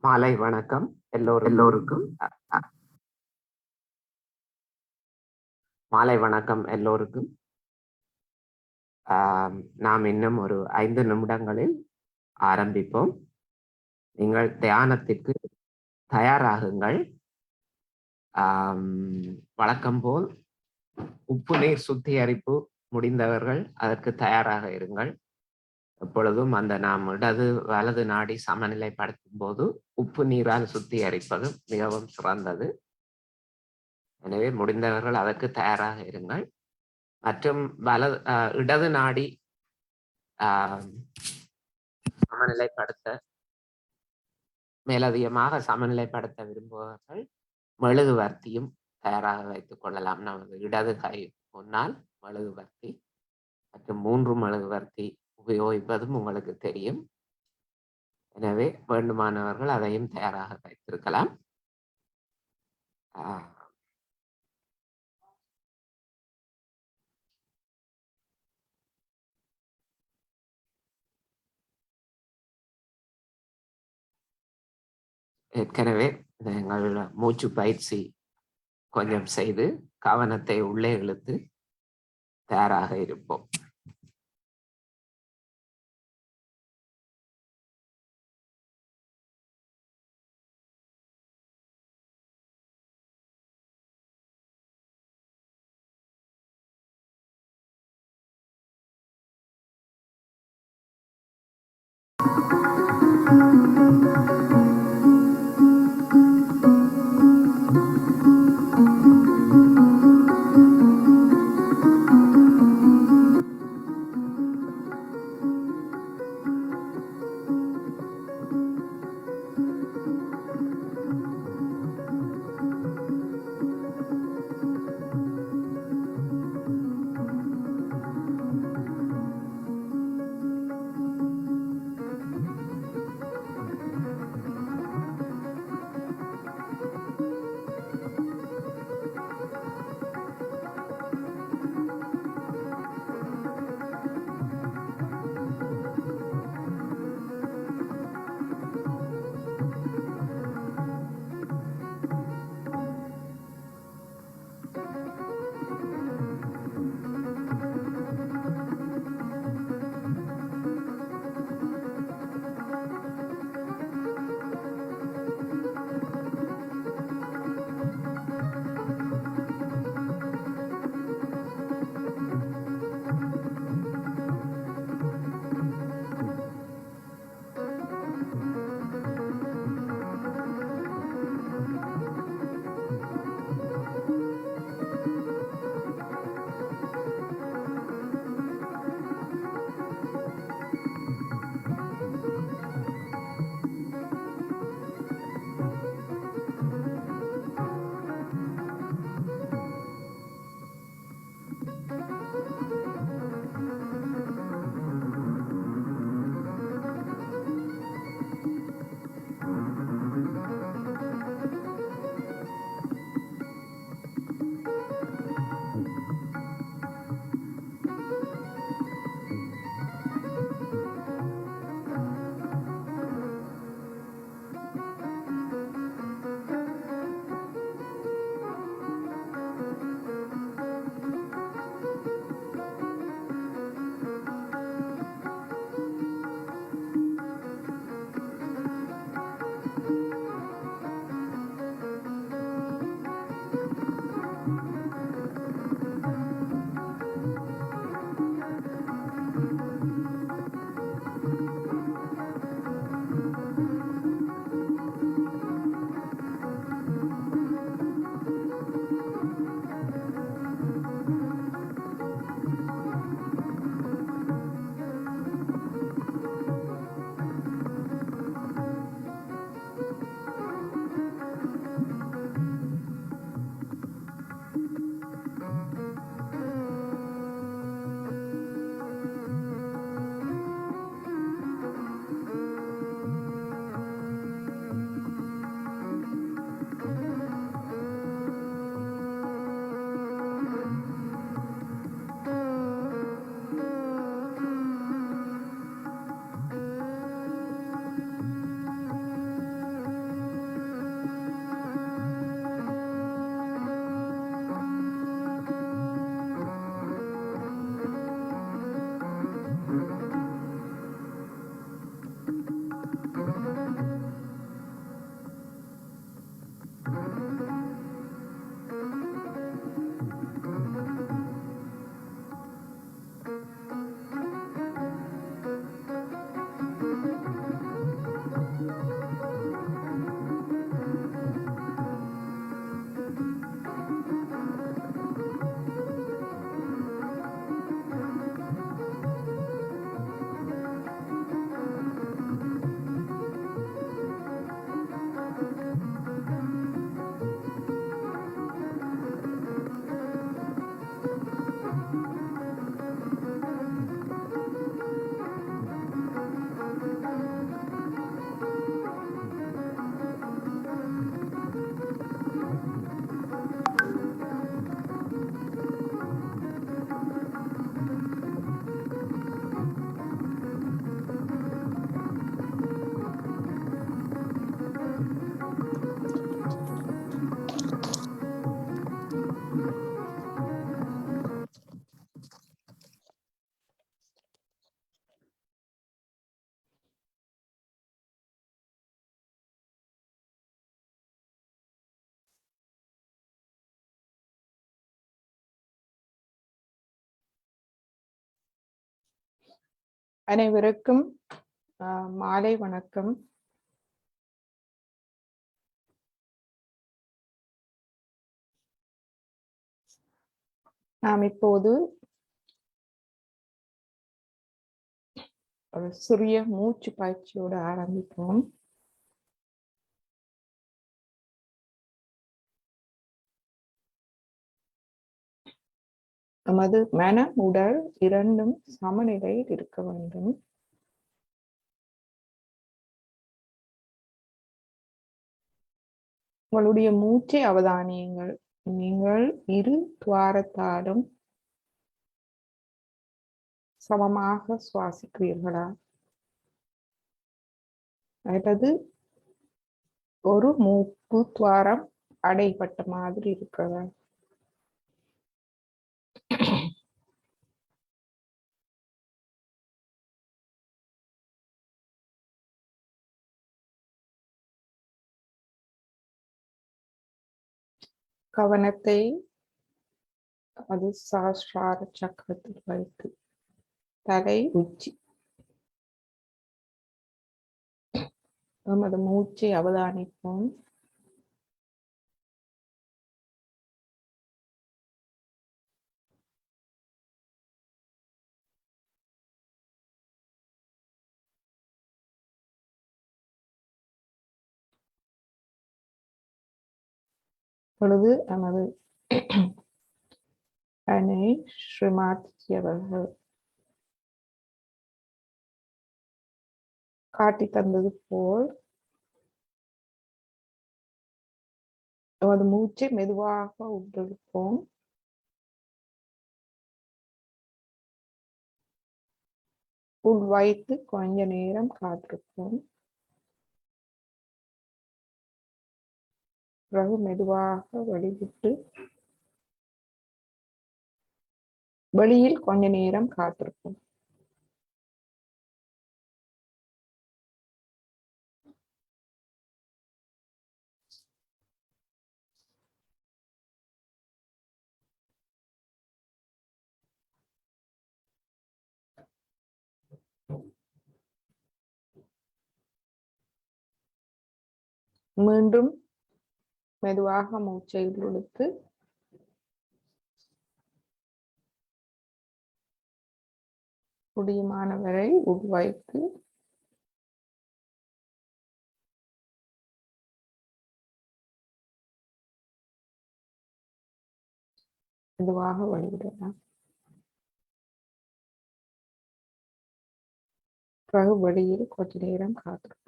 மாலை வணக்கம் எல்லோருக்கும். மாலை வணக்கம் எல்லோருக்கும். நாம் இன்னும் ஒரு 5 நிமிடங்களில் ஆரம்பிப்போம். நீங்கள் தியானத்திற்கு தயாராகுங்கள். வழக்கம் போல் உப்பு நீர் சுத்திகரிப்பு முடிந்தவர்கள் அதற்கு தயாராக இருங்கள். எப்பொழுதும் அந்த நாம் இடது வலது நாடி சமநிலைப்படுத்தும் போது உப்பு நீரால் சுத்திகரிப்பது மிகவும் சிறந்தது. எனவே முடிந்தவர்கள் அதற்கு தயாராக இருங்கள். மற்றும் இடது நாடி சமநிலைப்படுத்த மேலதிகமாக சமநிலைப்படுத்த விரும்புபவர்கள் மெழுகுவர்த்தியும் தயாராக வைத்துக் கொள்ளலாம். நமது இடது கை முன்னால் மெழுகுவர்த்தி மற்றும் 3 மெழுகுவர்த்தி உபயோகிப்பதும் உங்களுக்கு தெரியும். எனவே வேண்டுமானவர்கள் அதையும் தயாராக வைத்திருக்கலாம். ஏற்கனவே நீங்கள் மூச்சு பயிற்சி கொஞ்சம் செய்து கவனத்தை உள்ளே இழுத்து தயாராக இருப்போம். அனைவருக்கும் மாலை வணக்கம். நாம் இப்போது ஒரு சிறிய மூச்சு பயிற்சியோடு ஆரம்பிப்போம். நமது மனம் உடல் இரண்டும் சமநிலையில் இருக்க வேண்டும். உங்களுடைய மூச்சை அவதானியுங்கள். நீங்கள் இரு துவாரத்தாலும் சமமாக சுவாசிக்கிறீர்களா அல்லது ஒரு மூக்கு துவாரம் அடைபட்ட மாதிரி இருக்கிறதா? கவனத்தை அது சஹஸ்ரார சக்கரத்தில் வைத்து தலை உச்சி நமது மூச்சை அவதானிப்போம். பொழுது நமது அன்னை ஸ்ரீமாத்ஜி அவர்கள் காட்டி தந்தது போல் நமது மூச்சை மெதுவாக உள்ளிருப்போம். உள் வைத்து கொஞ்ச நேரம் காத்திருப்போம். பிறகு மெதுவாக வெளிவிட்டு வெளியில் கொஞ்ச நேரம் காத்திருப்போம். மீண்டும் மெதுவாக மூச்சை இழுத்து முடியுமானவரை உள்வைத்து மெதுவாக வெளிவிடலாம். பிறகு வெளியில் கொஞ்ச நேரம் காத்திருப்போம்.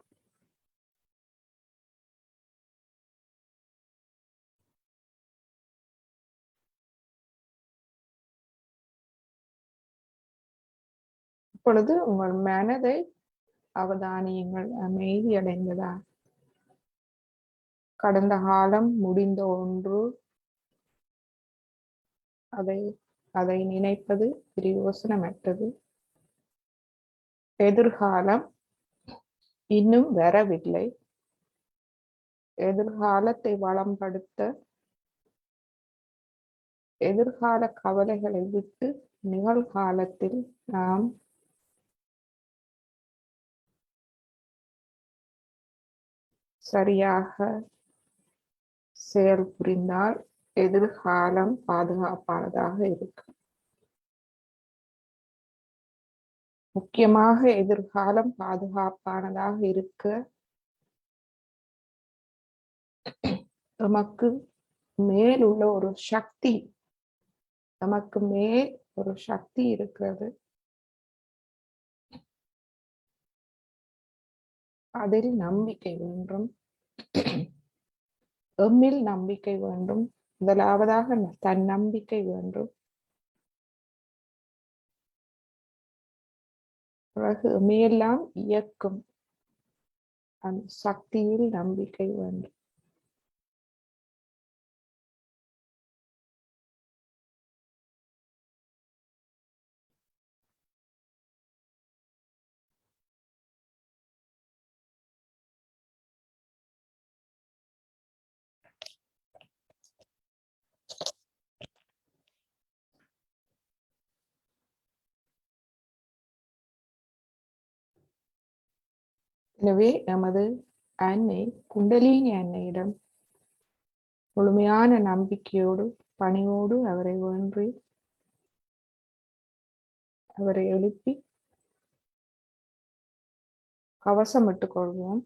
இப்பொழுது உங்கள் மனதை அவதானியங்கள். அமைதி அடைந்ததா? கடந்த காலம் முடிந்த ஒன்று, அதை நினைப்பது பிரயோசனமற்றது. எதிர்காலம் இன்னும் வரவில்லை. எதிர்காலத்தை வளம்படுத்த எதிர்கால கவலைகளை விட்டு நிகழ்காலத்தில் நாம் சரியாக செயல் புரிந்தால் எதிர்காலம் பாதுகாப்பானதாக இருக்கும். முக்கியமாக எதிர்காலம் பாதுகாப்பானதாக இருக்க நமக்கு மேல் உள்ள ஒரு சக்தி, நமக்கு மேல் ஒரு சக்தி இருக்கிறது. அதில் நம்பிக்கை வேண்டும். எம்மில் நம்பிக்கை வேண்டும். முதலாவதாக தன் நம்பிக்கை வேண்டும். பிறகு எம்மையெல்லாம் இயக்கும் அந்த சக்தியில் நம்பிக்கை வேண்டும். எனவே நமது அன்னை குண்டலினி அன்னையிடம் முழுமையான நம்பிக்கையோடு பணிவோடு அவரை வேண்டி அவரை எழுப்பி கவசமிட்டுக் கொள்வோம்.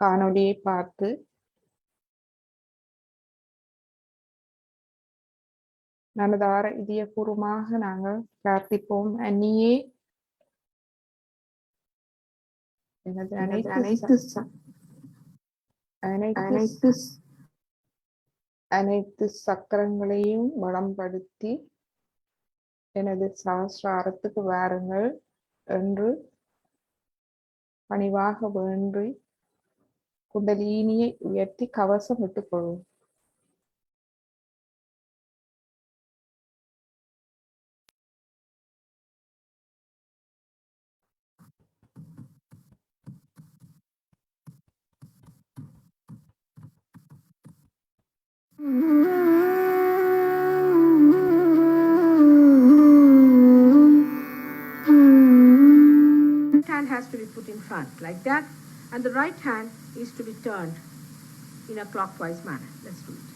காணொளியை பார்த்து மனதார இதயபூர்வமாக நாங்கள் பிரார்த்திப்போம். அன்னியே, எனது அனைத்து சக்கரங்களையும் வளம்படுத்தி எனது சகஸ்ராரத்துக்கு வாருங்கள் என்று பணிவாக வேண்டி குண்டலினியை உயர்த்தி கவசம் விட்டுக் கொள்வோம். Hand has to be put in front like that, and the right hand is to be turned in a clockwise manner. Let's do it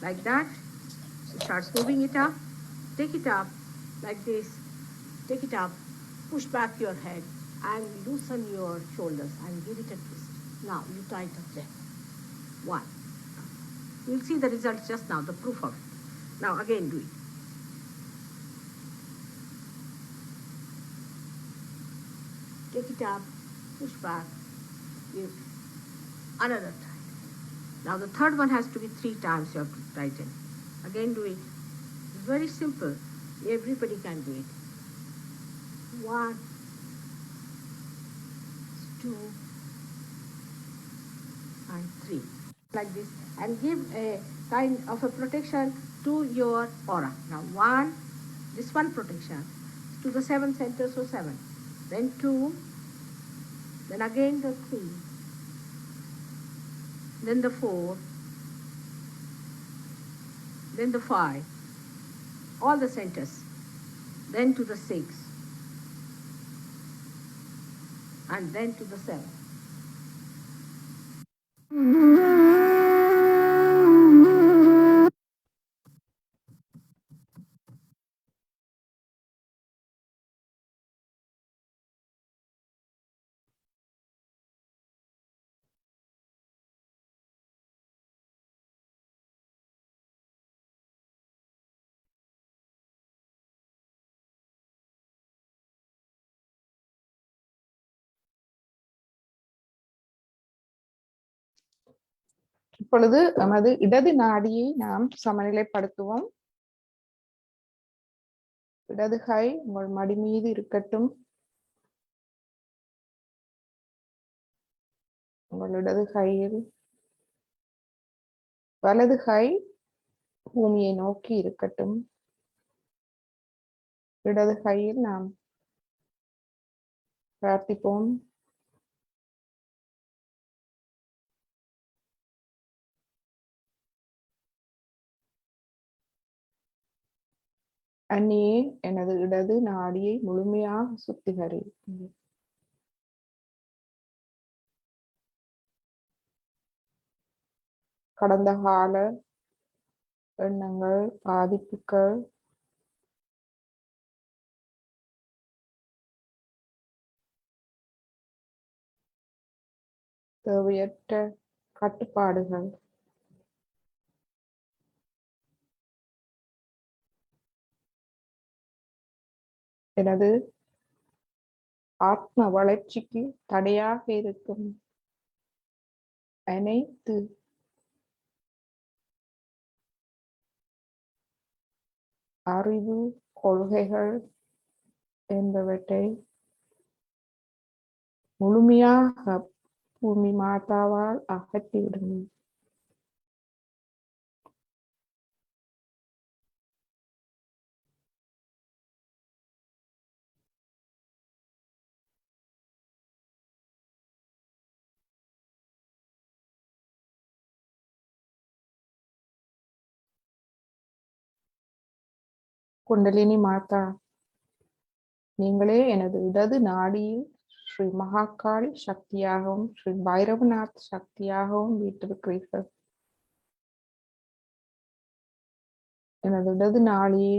like that. So start moving it up, take it up like this, take it up, push back your head and loosen your shoulders and give it a twist. Now you tighten up there. One. You'll see the result just now, the proof of it. Now again do it. Take it up, push back, give another time. Now the third one has to be 3 times you have to tighten. Again do it. It's very simple. Everybody can do it. 1, 2, and 3. Like this. And give a kind of a protection to your aura. Now 1, this one protection to the 7 centers, so 7. Then 2, then again the 3, then the 4, then the 5, all the centers, then to the 6, and then to the 7. இப்பொழுது நமது இடது நாடியை நாம் சமநிலைப்படுத்துவோம். இடது கை உங்கள் மடி மீது இருக்கட்டும். உங்கள் இடது கையில் வலது கை பூமியை நோக்கி இருக்கட்டும். இடது கையில் நாம் பிரார்த்திப்போம். அன்னியே, எனது இடது நாடியை முழுமையாக சுத்திகரி. கடந்த கால எண்ணங்கள், பாதிப்புகள், தேவையற்ற கட்டுப்பாடுகள் எனது ஆத்ம வளர்ச்சிக்கு தடையாக இருக்கும் அனைத்து அறிவு கொள்கைகள் என்பவற்றை முழுமையாக பூமி மாதாவால் அகற்றிவிடுங்கள். குண்டலினி மாதா, நீங்களே எனது இடது நாடியில் ஸ்ரீ மகாகாளி சக்தியாகவும் ஸ்ரீ பைரவநாத் சக்தியாகவும் வீட்டிருக்கிறீர்கள். எனது இடது நாளியை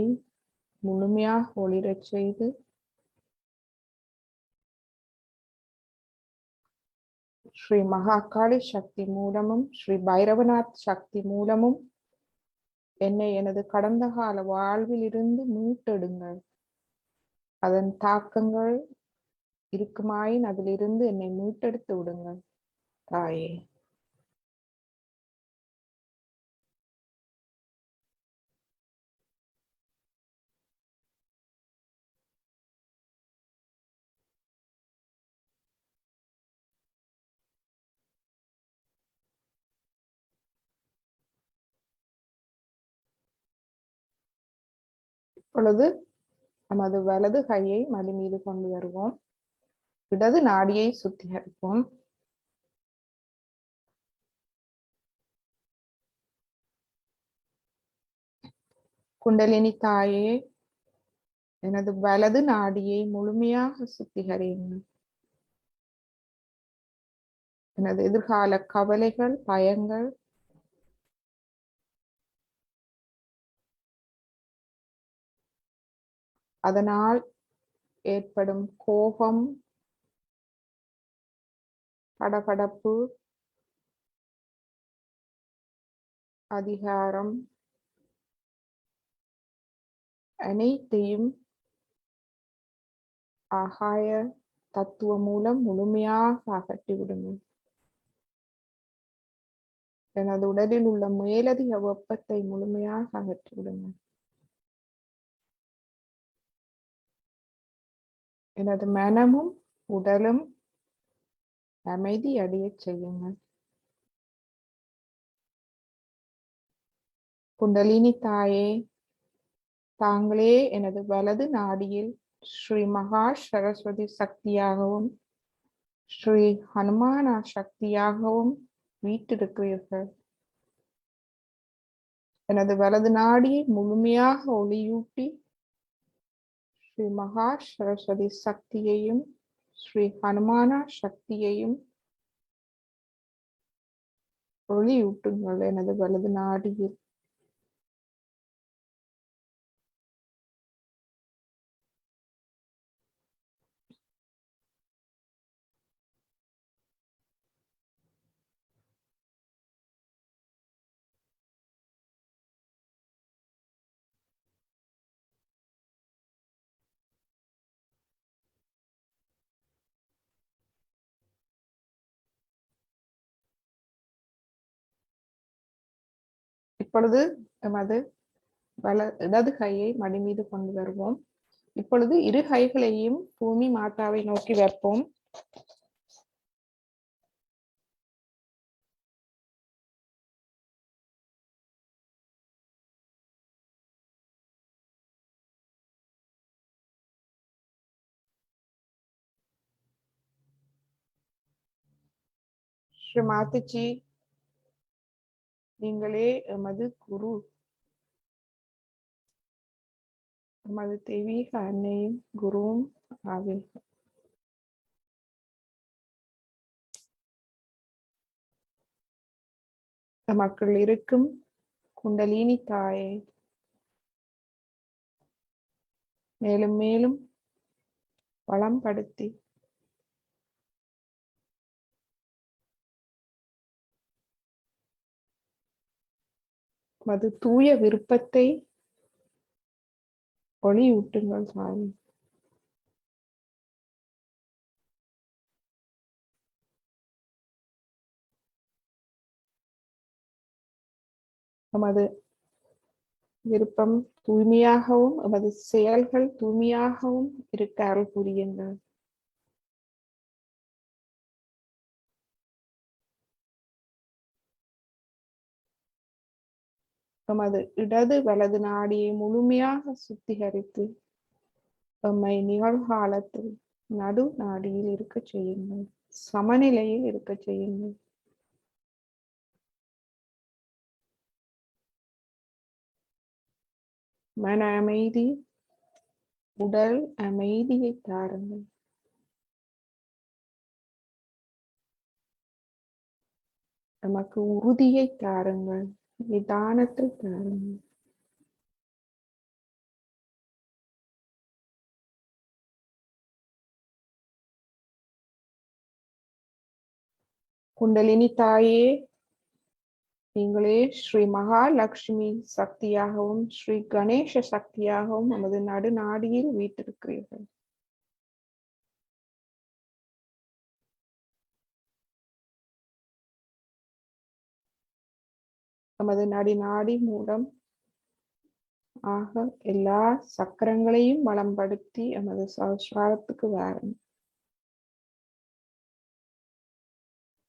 முழுமையாக ஒளிரச் செய்து ஸ்ரீ மகாகாளி சக்தி மூலமும் ஸ்ரீ பைரவநாத் சக்தி மூலமும் என்னை எனது கடந்த கால வாழ்வில் இருந்து மீட்டெடுங்கள். அதன் தாக்கங்கள் இருக்குமாயின் அதிலிருந்து என்னை மீட்டெடுத்து விடுங்கள் தாயே. இப்பொழுது நமது வலது கையை மடி மீது கொண்டு வருவோம். இடது நாடியை சுத்திகரிப்போம். குண்டலினி தாயே, எனது வலது நாடியை முழுமையாக சுத்திகரியுங்கள். எனது எதிர்கால கவலைகள், பயங்கள், அதனால் ஏற்படும் கோபம், படபடப்பு, அதிகாரம் அனைத்தையும் ஆகாய தத்துவம் மூலம் முழுமையாக அகற்றிவிடுங்கள். எனது உடலில் உள்ள மேலதிக வெப்பத்தை முழுமையாக அகற்றிவிடுங்கள். எனது மனமும் உடலும் அமைதி அடையச் செய்யுங்கள். குண்டலினி தாயே, தாங்களே எனது வலது நாடியில் ஸ்ரீ மகா சரஸ்வதி சக்தியாகவும் ஸ்ரீ ஹனுமானா சக்தியாகவும் வீட்டிருக்கிறீர்கள். எனது வலது நாடியை முழுமையாக ஒளியூட்டி ஸ்ரீ மகா சரஸ்வதி சக்தியையும் ஸ்ரீ ஹனுமானா சக்தியையும் ஒளியூட்டுங்கள். எனது வலது நாடியில் இப்பொழுது எமது இடது கையை மடி மீது கொண்டு வருவோம். இப்பொழுது இரு கைகளையும் பூமி மாதாவை நோக்கி வைப்போம். ஸ்ரீ மாதாஜி, நீங்களே எமது குரு, எமது தெய்வீக அன்னையும் குருவும் ஆவீர்கள். நமக்குள் இருக்கும் குண்டலினி தாயை மேலும் மேலும் வளம்படுத்தி மது தூய விருப்பத்தை ஒளியூட்டுங்கள் தாயே. நமது விருப்பம் தூய்மையாகவும் நமது செயல்கள் தூய்மையாகவும் இருக்க அருள் புரியுங்கள். நமது இடது வலது நாடியை முழுமையாக சுத்திகரித்து நம்மை நிகழ்காலத்தில் நடு நாடியில் இருக்க செய்யுங்கள். சமநிலையில் இருக்க செய்யுங்கள். மன அமைதி, உடல் அமைதியை தாருங்கள். நமக்கு உறுதியை தாருங்கள், நிதானத்தை தாருங்கள். குண்டலினி தாயே, நீங்களே ஸ்ரீ மகாலட்சுமி சக்தியாகவும் ஸ்ரீ கணேச சக்தியாகவும் நமது நடுநாடியில் வீட்டிருக்கிறீர்கள். நமது நடுநாடி மூலம் ஆக எல்லா சக்கரங்களையும் வளம்படுத்தி நமது சகஸ்ராரத்துக்கு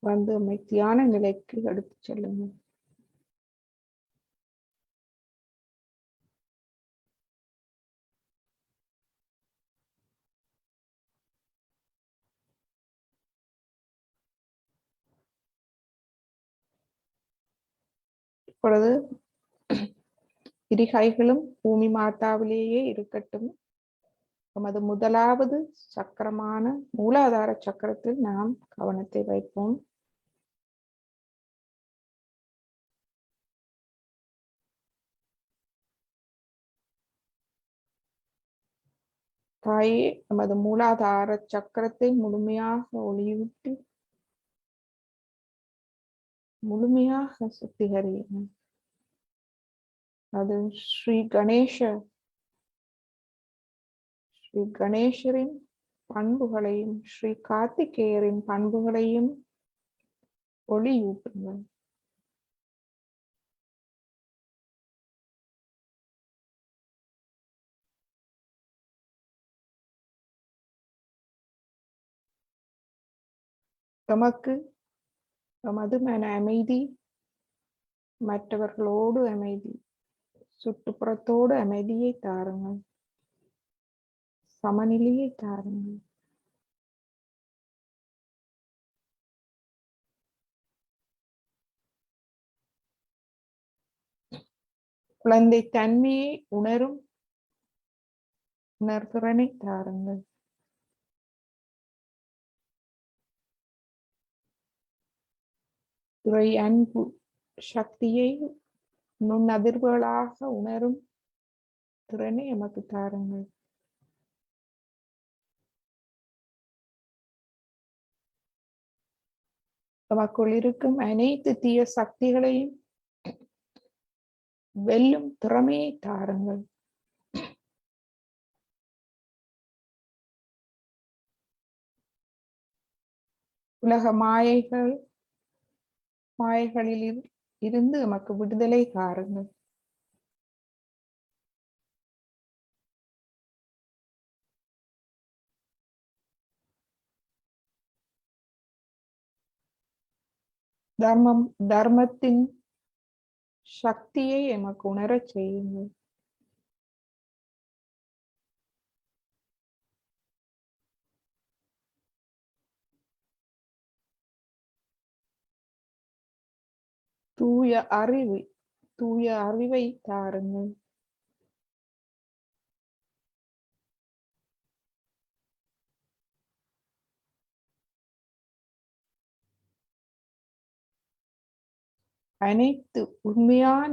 வந்து அமைதியான நிலைக்கு எடுத்து செல்லுங்க. இப்பொழுது இரு கைகளும் பூமி மாதாவிலேயே இருக்கட்டும். நமது முதலாவது சக்கரமான மூலாதார சக்கரத்தில் நாம் கவனத்தை வைப்போம். தாயே, நமது மூலாதார சக்கரத்தை முழுமையாக ஒளியூட்டி முழுமையாக சுத்திகரியும். அது ஸ்ரீ கணேசரின் பண்புகளையும் ஸ்ரீ கார்த்திகேயரின் பண்புகளையும் ஒளியூட்டுங்கள். தமக்கு நமது மன அமைதி, மற்றவர்களோடு அமைதி, சுற்றுப்புறத்தோடு அமைதியை தாருங்கள், சமநிலையை தாருங்கள். குழந்தை தன்மையை உணரும் உணர்திறனை தாருங்கள். இறை அன்பு சக்தியை நுண்ணதிர்வுகளாக உணரும் திறனை எமக்கு தாருங்கள். நமக்குள் இருக்கும் அனைத்து தீய சக்திகளையும் வெல்லும் திறமையை தாருங்கள். உலக மாயைகளில் இருந்து நமக்கு விடுதலை தாருங்கள். தர்மத்தின் சக்தியை எமக்கு உணரச் செய்யுங்கள். தூய அறிவை தாருங்கள். அனைத்து உண்மையான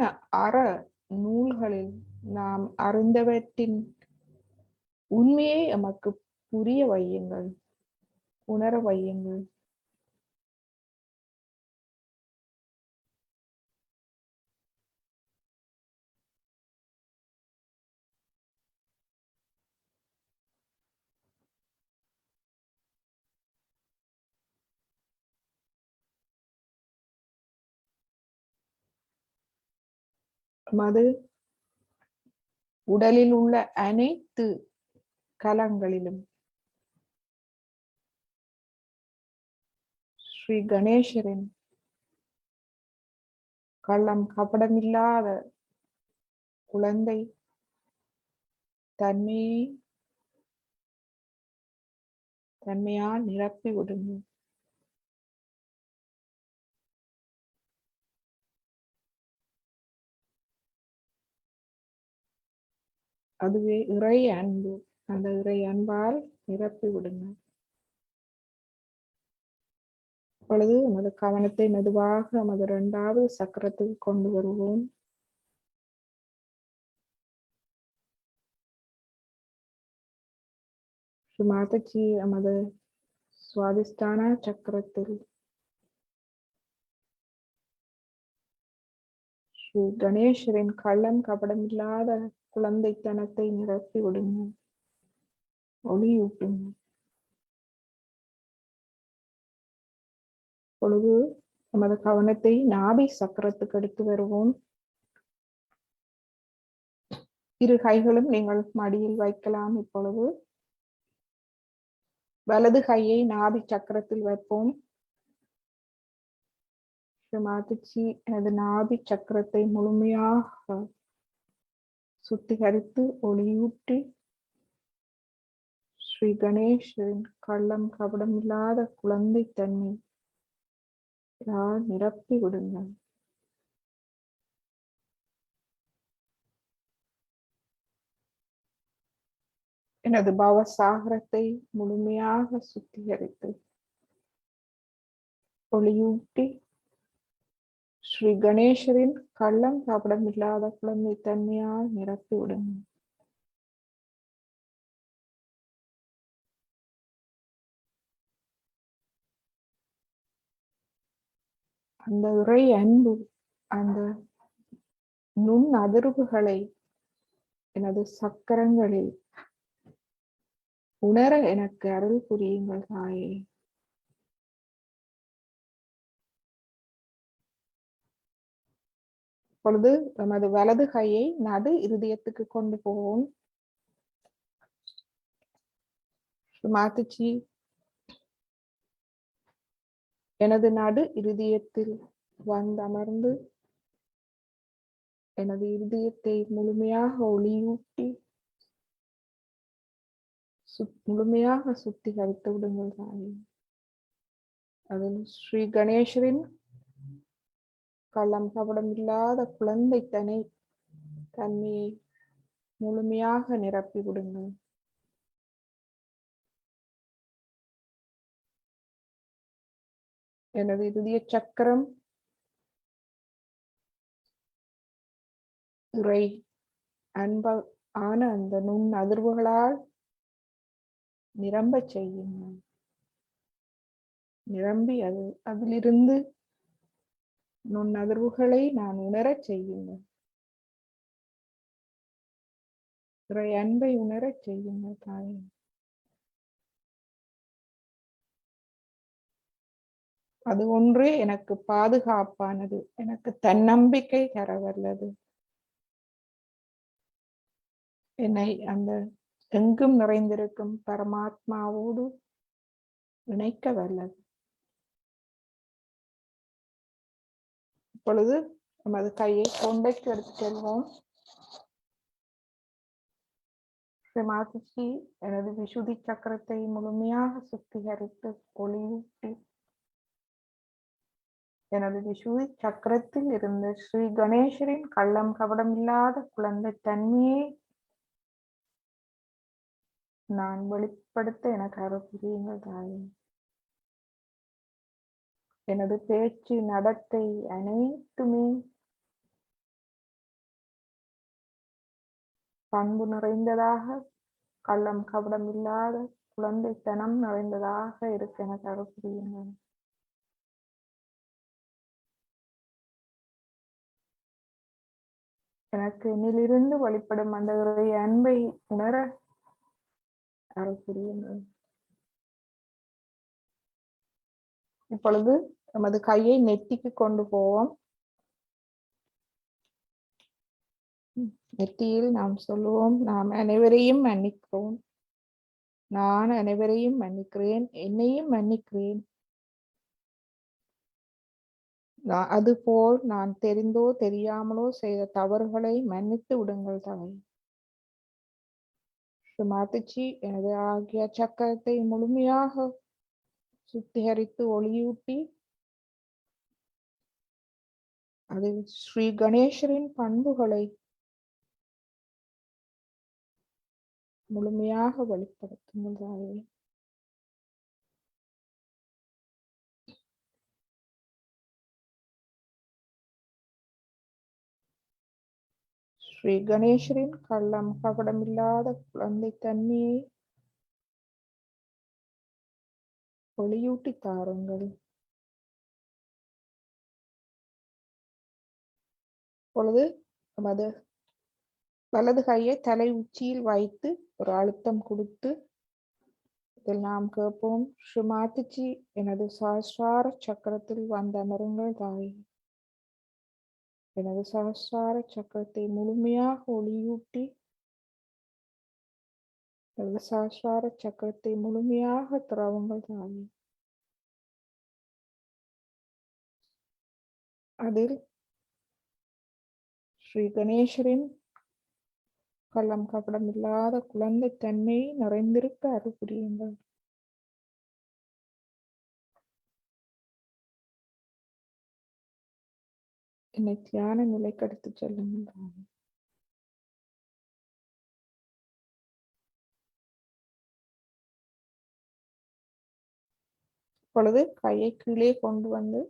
நூல்களில் நாம் அறிந்தவற்றின் உண்மையை எமக்கு புரிய வையுங்கள், உணர வையுங்கள். மது உடலில் உள்ள அனைத்து கலங்களிலும் ஸ்ரீ கணேசரின் கள்ளம் கபடமில்லாத குழந்தை தன்மையால் நிரப்பி விடுங்கள். அதுவே இறை அன்பு. அந்த இறை அன்பால் நிரப்பி விடுங்கள். இப்பொழுது நமது கவனத்தை மெதுவாக நமது 2வது சக்கரத்துக்கு கொண்டு வருவோம். ஸ்ரீ மாதாஜி நமது சுவாதிஷ்டான சக்கரத்தில் ஸ்ரீ கணேசரின் கள்ளம் கபடமில்லாத குழந்தைத்தனத்தை நிரப்பி விடுங்க, ஒளியூட்டுங்க. இப்பொழுது நமது கவனத்தை நாபி சக்கரத்துக்கு எடுத்து வருவோம். இரு கைகளும் நீங்கள் மடியில் வைக்கலாம். இப்பொழுது வலது கையை நாபி சக்கரத்தில் வைப்போம். மாதாஜி எனது நாபி சக்கரத்தை முழுமையாக சுத்திகரித்து ஒளியூட்டி ஸ்ரீ கணேசரின் கள்ளம் கபடம் இல்லாத குழந்தை தன்மை நிரப்பி விடுங்கள். எனது பவசாகரத்தை முழுமையாக சுத்திகரித்து ஒளியூட்டி ஸ்ரீ கணேசரின் கள்ளம் கபடம் இல்லாத குழந்தை தன்மையால் நிரப்பி விடுங்க. அந்த இறை அன்பு, அந்த நுண் அதிர்வுகளை எனது சக்கரங்களில் உணர எனக்கு அருள் புரியுங்கள் தாயே. இப்பொழுது நமது வலது கையை நடு இருதயத்துக்கு கொண்டு போவோம். மாதாஜி எனது நடு இருதயத்தில் வந்தமர்ந்து எனது இருதயத்தை முழுமையாக ஒளியூட்டி முழுமையாக சுத்திகரித்து விடுங்கள் தாயே. அதில் ஸ்ரீ கணேசரின் கள்ளம் கபடம் இல்லாத குழந்தை தன்மையை முழுமையாக நிரப்பி விடுங்கள். எனது இருதய சக்கரம் இறை அன்பான அந்த நுண் அதிர்வுகளால் நிரம்ப செய்யுங்கள். நிரம்பி அதிலிருந்து நுண் அதிர்வுகளை நான் உணரச் செய்யுங்கள். இறை அன்பை உணரச் செய்யுங்கள் தாயே. அது ஒன்றே எனக்கு பாதுகாப்பானது, எனக்கு தன்னம்பிக்கை தரவல்லது. என்னை அந்த எங்கும் நிறைந்திருக்கும் பரமாத்மாவோடு இணைக்க வல்லது. இப்பொழுது நமது கையை தொண்டைக்கு எடுத்து செல்வோம். மாதாஜி எனது விசுதி சக்கரத்தை முழுமையாக சுத்திகரித்து ஒளியூட்டி எனது விசுதி சக்கரத்தில் இருந்த ஸ்ரீ கணேசரின் கள்ளம் கபடம் இல்லாத குழந்தை தன்மையை நான் வெளிப்படுத்த எனக்கு அருள் புரியுங்கள் தாயே. எனது பேச்சு நடத்தை அனைத்துமே பண்பு நிறைந்ததாக, கள்ளம் கபடம் இல்லாத குழந்தைத்தனம் நிறைந்ததாக இருக்க எனக்கு அருள் புரியுங்கள். எனக்கு என்னிலிருந்து வழிபடும் அந்த அன்பை உணர அருள் புரியுங்கள். இப்பொழுது நமது கையை நெத்திக்கு கொண்டு போவோம். நெத்தியில் நாம் சொல்லுவோம், நாம் அனைவரையும் மன்னிக்கிறோம், நான் அனைவரையும் மன்னிக்கிறேன், என்னையும் மன்னிக்கிறேன். அதுபோல் நான் தெரிந்தோ தெரியாமலோ செய்த தவறுகளை மன்னித்து விடுங்கள் தாய். மாதாஜி எனது ஆகிய சக்கரத்தை முழுமையாக சுத்திகரித்து ஒளியூட்டி அதில் ஸ்ரீ கணேசரின் பண்புகளை முழுமையாக வெளிப்படுத்துங்கள் தாயே. ஸ்ரீ கணேசரின் கள்ளம் கபடமில்லாத குழந்தை தன்மையை ஒளியூட்டி தாருங்கள். பொழுது நமது வலது கையை தலை உச்சியில் வைத்து ஒரு அழுத்தம் கொடுத்து இதில் நாம் கேட்போம், ஸ்ரீமாதிஜி எனது சஹஸ்ரார சக்கரத்தில் வந்த அமருங்கள் தாய். எனது சஹஸ்ரார சக்கரத்தை முழுமையாக ஒளியூட்டி எனது சஹஸ்ரார சக்கரத்தை முழுமையாக திறவுங்கள் தாய். அதில் ஸ்ரீ கணேசரின் கள்ளம் கபடம் இல்லாத குழந்தை தன்மையை நிறைந்திருக்க அருள் புரியுங்கள். என்னை தியான நிலைக்கு எடுத்துச் செல்லுங்கள். இப்பொழுது கையை கீழே கொண்டு வந்து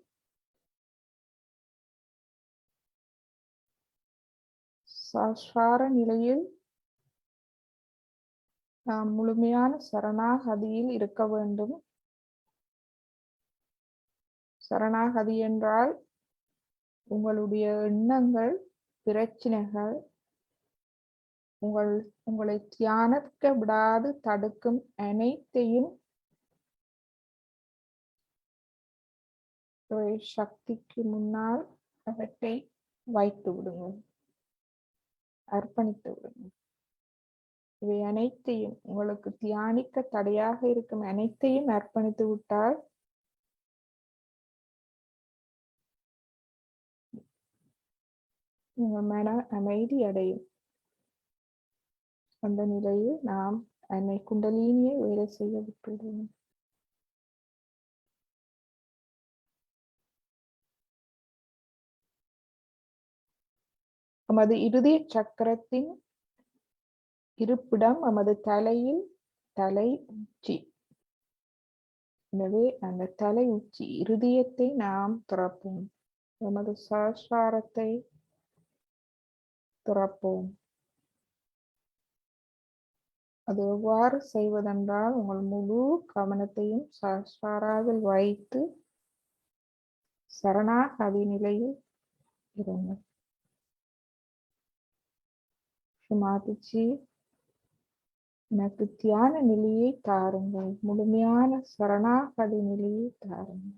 சஹஸ்ரார நிலையில் நாம் முழுமையான சரணாகதியில் இருக்க வேண்டும். சரணாகதி என்றால் உங்களுடைய எண்ணங்கள், பிரச்சனைகள், உங்களை தியானிக்க விடாது தடுக்கும் அனைத்தையும் சக்திக்கு முன்னால் அவற்றை வைத்து விடுங்கள், அர்ப்பணித்து விடுங்கள். இவை அனைத்தையும், உங்களுக்கு தியானிக்க தடையாக இருக்கும் அனைத்தையும் அர்ப்பணித்து விட்டால் உங்கள் மன அமைதி அடையும். அந்த நிலையில் நாம் அன்னை குண்டலினியை வேலை செய்ய விட்டுள்ளோம். நமது இருதய சக்கரத்தின் இருப்பிடம் நமது தலையில் தலை உச்சி. எனவே அந்த தலை உச்சி இருதயத்தை நாம் திறப்போம். நமது சஹஸ்ராரத்தை திறப்போம். அது எவ்வாறு செய்வதென்றால் உங்கள் முழு கவனத்தையும் சஹஸ்ராராவில் வைத்து சரணாகதி நிலையில் இருங்கள். ஸ்ரீமாதிஜி எனக்கு தியான நிலையை தாருங்கள், முழுமையான சரணாகதி நிலையை தாருங்கள்.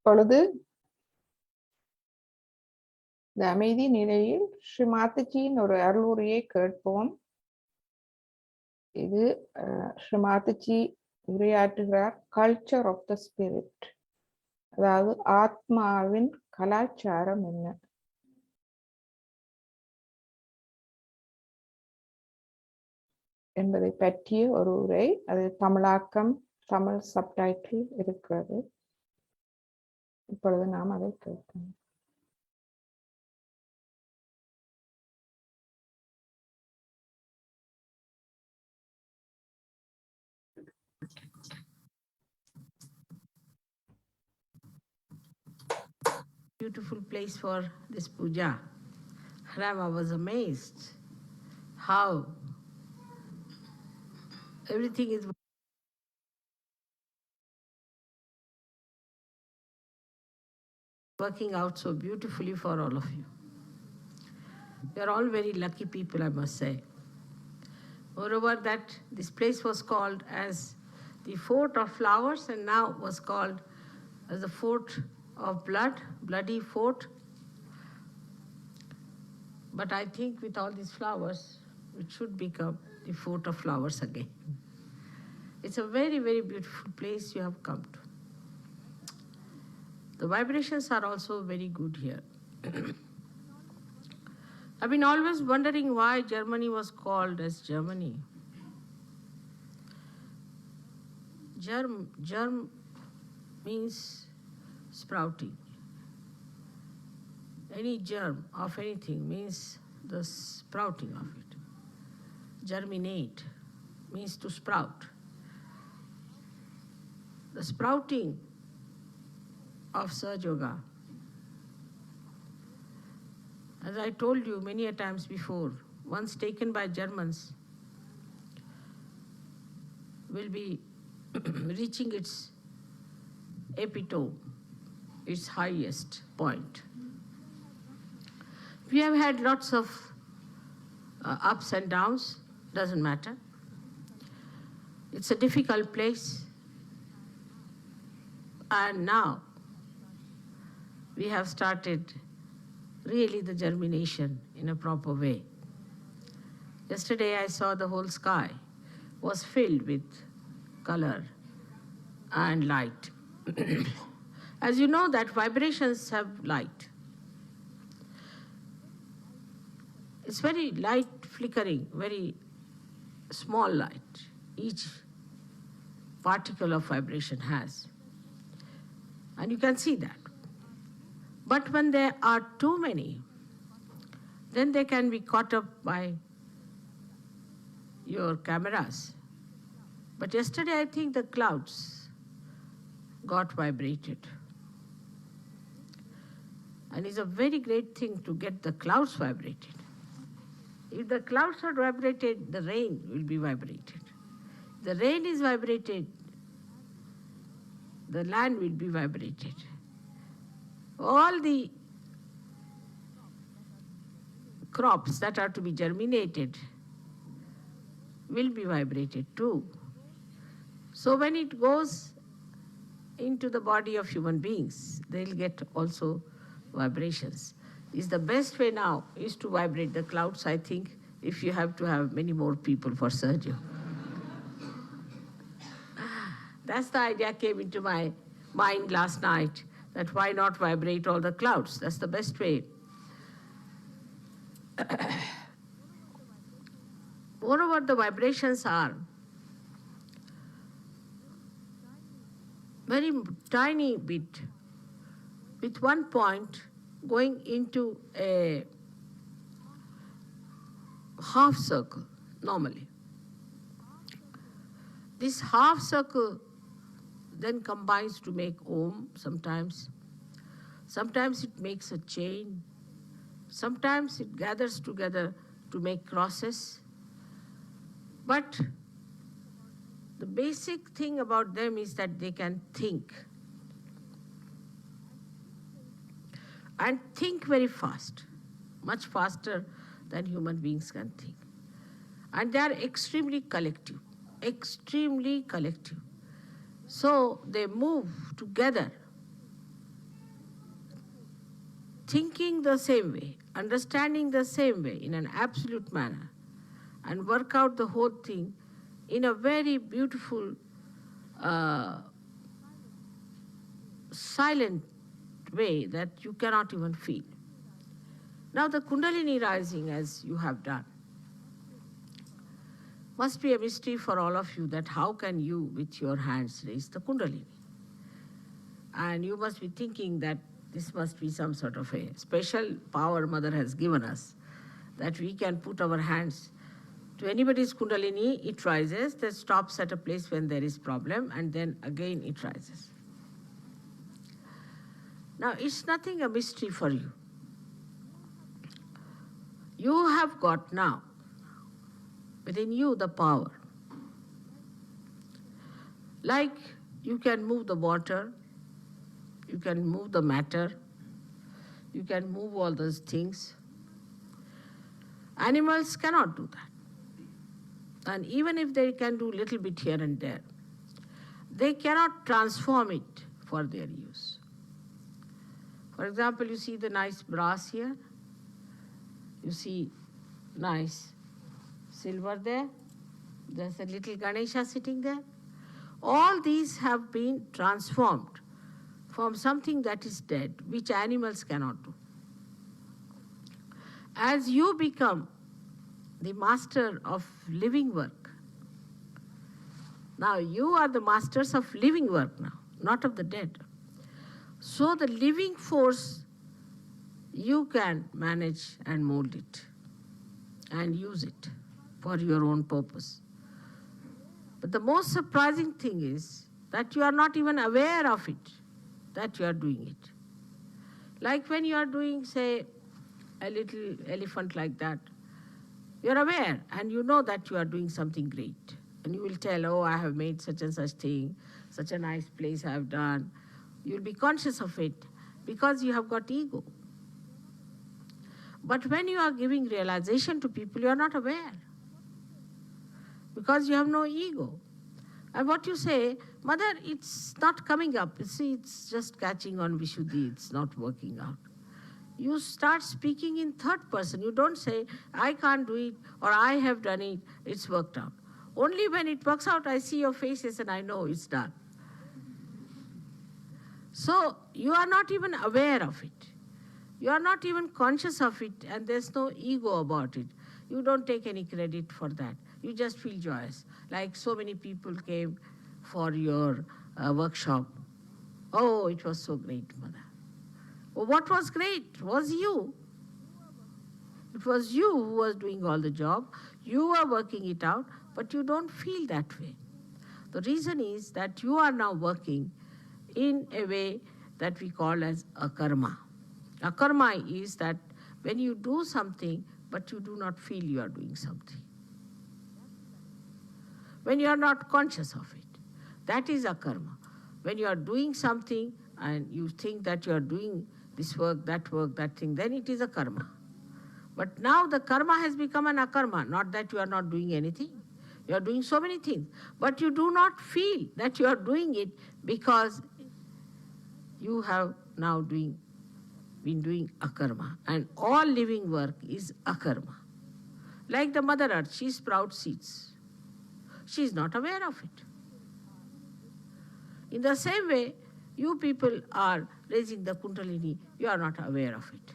இப்பொழுது இந்த அமைதி நிலையில் ஸ்ரீ மாதாஜியின் ஒரு அருளுரையை கேட்போம். இது ஸ்ரீ மாதாஜி உரையாற்றுகிறார். கல்ச்சர் ஆஃப் த ஸ்பிரிட், அதாவது ஆத்மாவின் கலாச்சாரம் என்ன என்பதை பற்றிய ஒரு உரை. அது தமிழாக்கம், தமிழ் சப்டைட்டில் இருக்கிறது. இப்பொழுது நாம் அதை கேட்போம். Beautiful place for this puja. Rama was amazed how everything is working out so beautifully for all of you. You are all very lucky people, I must say. Moreover, that this place was called as the Fort of Flowers and now was called as the Fort of Blood, Bloody Fort. But I think with all these flowers, it should become the Fort of Flowers again. It's a very, very beautiful place you have come to. The vibrations are also very good here. I've been always wondering why Germany was called as Germany. Germ means sprouting. Any germ of anything means the sprouting of it. Germinate means to sprout. The sprouting of Sahaja Yoga, as I told you many a times before, once taken by Germans, will be reaching its epitome, its highest point. We have had lots of ups and downs, doesn't matter. It's a difficult place. And now we have started really the germination in a proper way. Yesterday I saw the whole sky was filled with color and light. As you know that vibrations have light. It's very light flickering, very small light. Each particle of vibration has. And you can see that. But when there are too many, then they can be caught up by your cameras. But yesterday I think the clouds got vibrated. And it's a very great thing to get the clouds vibrated. If the clouds are vibrated, the rain will be vibrated. The rain is vibrated, the land will be vibrated. All the crops that are to be germinated will be vibrated too. So when it goes into the body of human beings, they'll get also vibrations. Is the best way now is to vibrate the clouds, I think, if you have to have many more people for surgery. That's the idea came into my mind last night, that why not vibrate all the clouds? That's the best way. Moreover, the vibrations are very tiny bit, with one point going into a half circle normally. This half circle then combines to make Om sometimes. Sometimes it makes a chain. Sometimes it gathers together to make crosses. But the basic thing about them is that they can think. And think very fast, much faster than human beings can think. And they are extremely collective, extremely collective. So they move together thinking the same way, understanding the same way in an absolute manner, and work out the whole thing in a very beautiful, silent way that you cannot even feel. Now the Kundalini rising, as you have done, must be a mystery for all of you, that how can you with your hands raise the Kundalini? And you must be thinking that this must be some sort of a special power Mother has given us, that we can put our hands to anybody's Kundalini, it rises, then stops at a place when there is problem, and then again it rises. Now it's nothing a mystery for you. You have got now within you the power. Like you can move the water, you can move the matter, you can move all those things. Animals cannot do that. And even if they can do little bit here and there, they cannot transform it for their use. For example, you see the nice brass here, you see nice silver there, there's a little Ganesha sitting there. All these have been transformed from something that is dead, which animals cannot do. As you become the master of living work, now you are the masters of living work now, not of the dead. So the living force, you can manage and mold it and use it for your own purpose. But the most surprising thing is that you are not even aware of it, that you are doing it. Like when you are doing, say, a little elephant like that, you are aware and you know that you are doing something great. And you will tell, oh, I have made such and such thing, such a nice place I have done. You will be conscious of it because you have got ego. But when you are giving realization to people, you are not aware because you have no ego. And what you say, Mother, it's not coming up. You see, it's just catching on Vishuddhi, it's not working out. You start speaking in third person. You don't say, I can't do it, or I have done it, it's worked out. Only when it works out, I see your faces and I know it's done. So you are not even aware of it. You are not even conscious of it, and there's no ego about it. You don't take any credit for that. You just feel joyous. Like so many people came for your workshop. Oh, it was so great, Mother. Oh, what was great was you. It was you who was doing all the job. You were working it out, but you don't feel that way. The reason is that you are now working in a way that we call as a karma. A karma is that when you do something, but you do not feel you are doing something. When you are not conscious of it, that is a karma. When you are doing something and you think that you are doing this work, that thing, then it is a karma. But now the karma has become an akarma, not that you are not doing anything. You are doing so many things, but you do not feel that you are doing it because you have now been doing akarma. And all living work is akarma. Like the Mother Earth, she sprouts seeds. She is not aware of it. In the same way, you people are raising the Kundalini, you are not aware of it.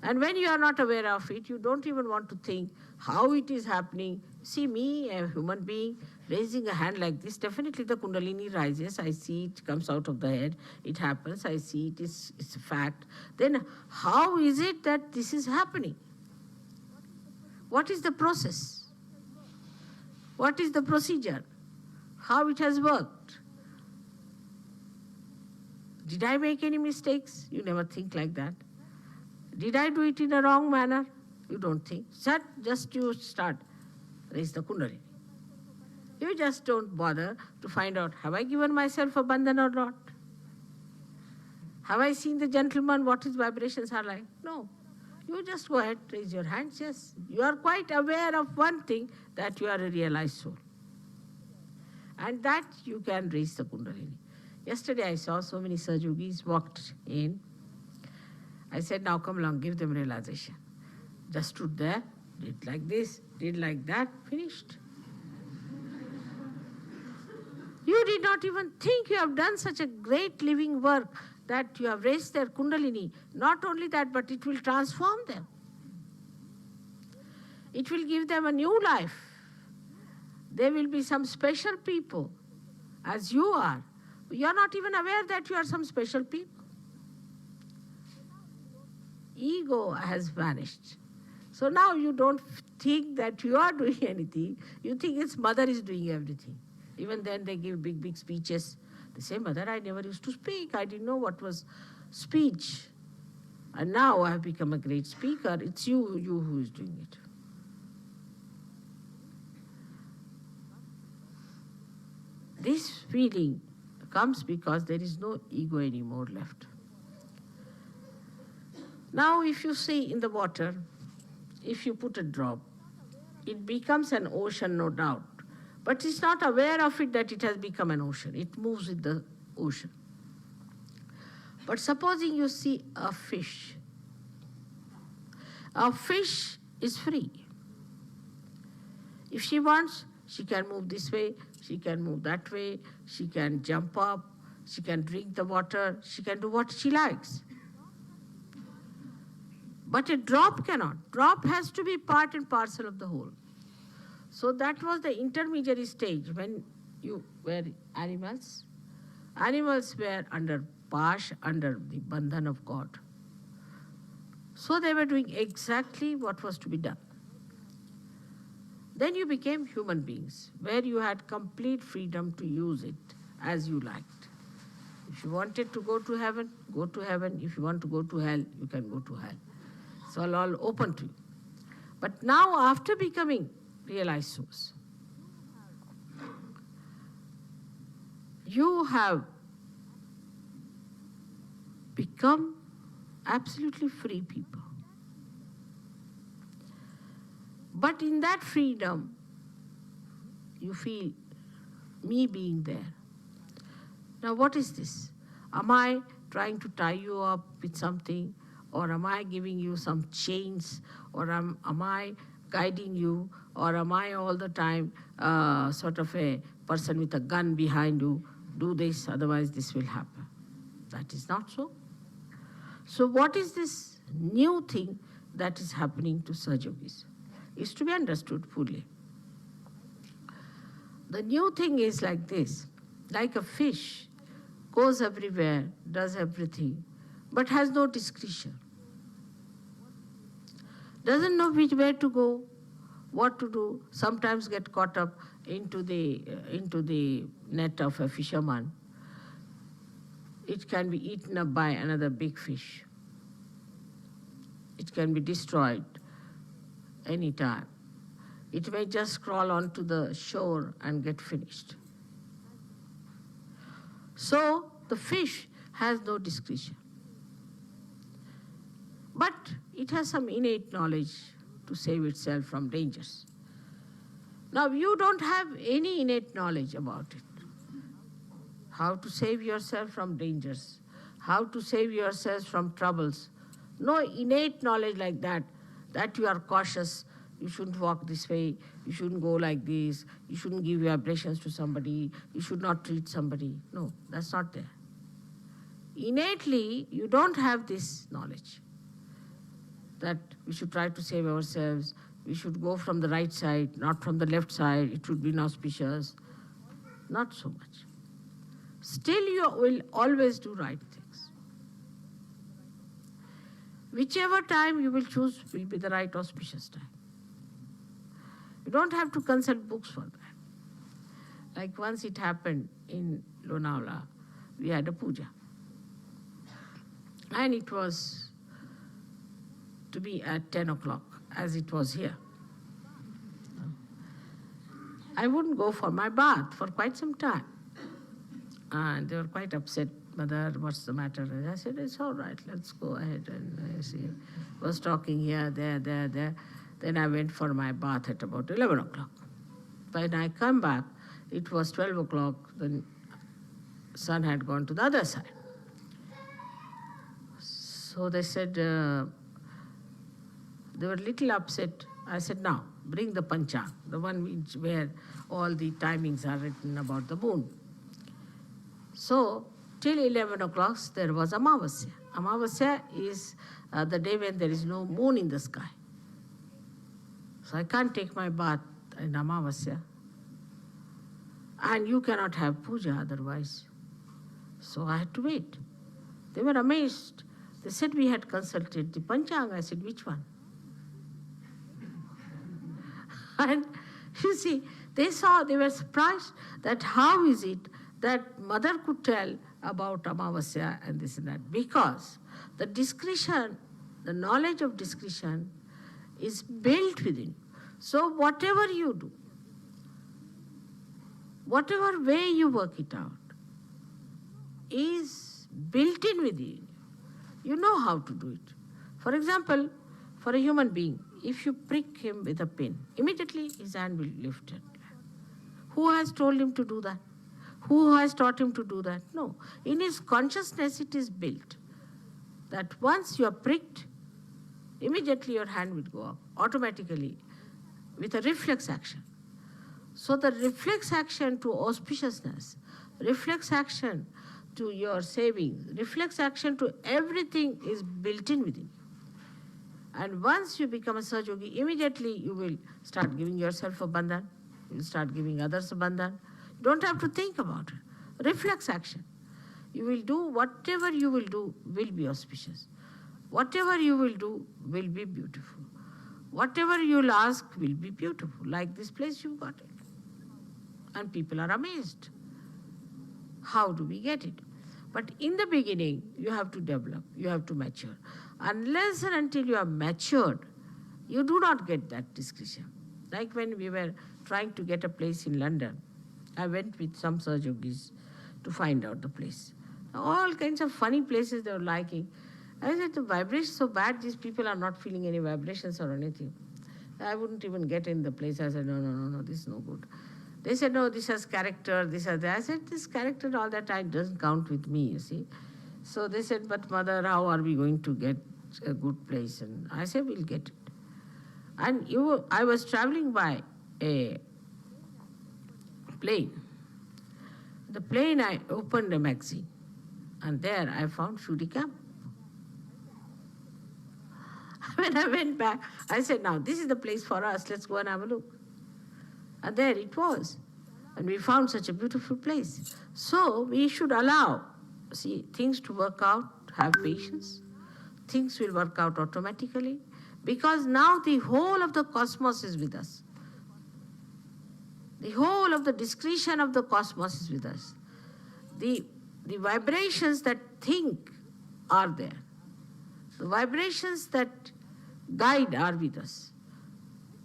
And when you are not aware of it, you don't even want to think how it is happening. See me, a human being, raising a hand like this, definitely the Kundalini rises. I see it comes out of the head. It happens. I see it's a fact. Then how is it that this is happening? What is the process? What is the procedure? How it has worked? Did I make any mistakes? You never think like that. Did I do it in a wrong manner? You don't think. Just you start. Raise the Kundalini. You just don't bother to find out, have I given myself a bandhan or not? Have I seen the gentleman, what his vibrations are like? No. You just go ahead, raise your hands, yes. You are quite aware of one thing, that you are a realized soul. And that you can raise the Kundalini. Yesterday I saw so many Sahajogis walked in, I said, now come along, give them realization. Just stood there, did like this, did like that, finished. You did not even think you have done such a great living work that you have raised their kundalini. Not only that, but it will transform them. It will give them a new life. They will be some special people, as you are. You are not even aware that you are some special people. Ego has vanished. So now you don't think that you are doing anything. You think its mother is doing everything. Even then they give big, big speeches. They say, Mother, I never used to speak. I didn't know what was speech. And now I have become a great speaker. It's you who is doing it. This feeling comes because there is no ego anymore left. Now if you see in the water, if you put a drop, it becomes an ocean, no doubt. But it's not aware of it that it has become an ocean. It moves with the ocean. But supposing you see a fish. A fish is free. If she wants, she can move this way, she can move that way, she can jump up, she can drink the water, she can do what she likes. But a drop cannot. Drop has to be part and parcel of the whole. So that was the intermediary stage when you were animals. Animals were under pash, under the bandhan of God. So they were doing exactly what was to be done. Then you became human beings, where you had complete freedom to use it as you liked. If you wanted to go to heaven, go to heaven. If you want to go to hell, you can go to hell. It's all open to you. But now after becoming realized source, you have become absolutely free people. But in that freedom, you feel me being there. Now what is this? Am I trying to tie you up with something? Or am I giving you some chains? Or am I guiding you? Or am I all the time sort of a person with a gun behind you? Do this, otherwise this will happen. That is not so. So what is this new thing that is happening to Sahaja Yogis? Is to be understood fully. The new thing is like this, like a fish goes everywhere, does everything, but has no discretion. Doesn't know which way to go, what to do, sometimes get caught up into the net of a fisherman. It can be eaten up by another big fish. It can be destroyed anytime. It may just crawl onto the shore and get finished. So the fish has no discretion. But it has some innate knowledge to save itself from dangers. Now you don't have any innate knowledge about it. How to save yourself from dangers, how to save yourselves from troubles. No innate knowledge like that you are cautious, you shouldn't walk this way, you shouldn't go like this, you shouldn't give vibrations to somebody, you should not treat somebody. No, that's not there. Innately, you don't have this knowledge that we should try to save ourselves, we should go from the right side, not from the left side, it would be inauspicious. Not so much. Still you will always do right things. Whichever time you will choose will be the right auspicious time. You don't have to consult books for that. Like once it happened in Lonavala, we had a puja. And it was to be at 10 o'clock, as it was here. I wouldn't go for my bath for quite some time. And they were quite upset. Mother, what's the matter? And I said, it's all right, let's go ahead. And I see, was talking here, there. Then I went for my bath at about 11 o'clock. When I come back, it was 12 o'clock, the sun had gone to the other side. So they said, they were little upset. I said, now, bring the Panchang, the one where all the timings are written about the moon. So, till 11 o'clock, there was Amavasya. Amavasya is the day when there is no moon in the sky. So I can't take my bath in Amavasya. And you cannot have puja otherwise. So I had to wait. They were amazed. They said, we had consulted the Panchang. I said, which one? And you see, they were surprised that how is it that mother could tell about Amavasya and this and that. Because the discretion, the knowledge of discretion is built within. So whatever you do, whatever way you work it out, is built in within you. You know how to do it. For example, for a human being, if you prick him with a pin, immediately his hand will lift it. Who has told him to do that? Who has taught him to do that? No. In his consciousness it is built that once you are pricked, immediately your hand will go up automatically with a reflex action. So the reflex action to auspiciousness, reflex action to your savings, reflex action to everything is built in within you. And once you become a Sahaja-yogi, immediately you will start giving yourself a bandhan, you will start giving others a bandhan. You don't have to think about it. Reflex action. You will do whatever you will do will be auspicious. Whatever you will do will be beautiful. Whatever you will ask will be beautiful. Like this place, you got it. And people are amazed. How do we get it? But in the beginning, you have to develop, you have to mature. Unless and until you are matured, you do not get that discretion. Like when we were trying to get a place in London, I went with some Sahaja-yogis to find out the place. All kinds of funny places they were liking. I said, the vibration is so bad, these people are not feeling any vibrations or anything. I wouldn't even get in the place. I said, no, this is no good. They said, no, this has character, this has that. I said, this character and all that doesn't count with me, you see. So they said, but mother, how are we going to get a good place? And I said, we'll get it. And I was traveling by a plane. The plane, I opened a magazine. And there I found Shudi Camp. When I went back, I said, now this is the place for us, let's go and have a look. And there it was. And we found such a beautiful place. So we should allow, things to work out, have patience. Things will work out automatically. Because now the whole of the cosmos is with us. The whole of the discretion of the cosmos is with us. The vibrations that think are there. The vibrations that guide are with us.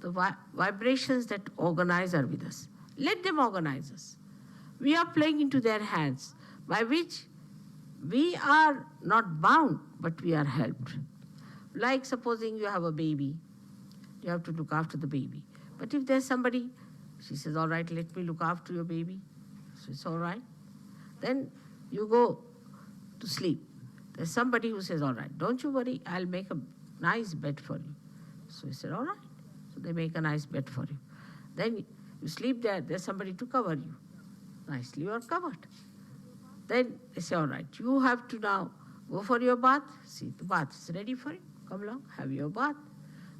The vibrations that organize are with us. Let them organize us. We are playing into their hands, by which we are not bound, but we are helped. Like supposing you have a baby, you have to look after the baby. But if there's somebody, she says, all right, let me look after your baby. So it's all right. Then you go to sleep. There's somebody who says, all right, don't you worry, I'll make a nice bed for you. So he said, all right. So they make a nice bed for you. Then you sleep there, there's somebody to cover you. Nicely you are covered. Then they say, all right, you have to now go for your bath. See, the bath is ready for you. Come along, have your bath.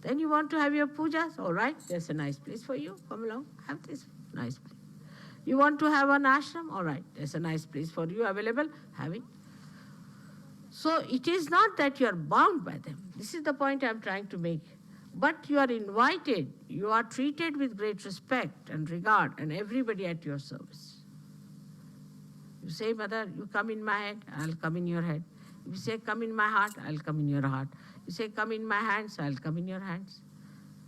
Then you want to have your pujas. All right, there's a nice place for you. Come along, have this nice place. You want to have an ashram? All right, there's a nice place for you available. Have it. So it is not that you are bound by them. This is the point I'm trying to make. But you are invited. You are treated with great respect and regard, and everybody at your service. You say, mother, you come in my head, I'll come in your head. If you say, come in my heart, I'll come in your heart. You say, come in my hands, I'll come in your hands.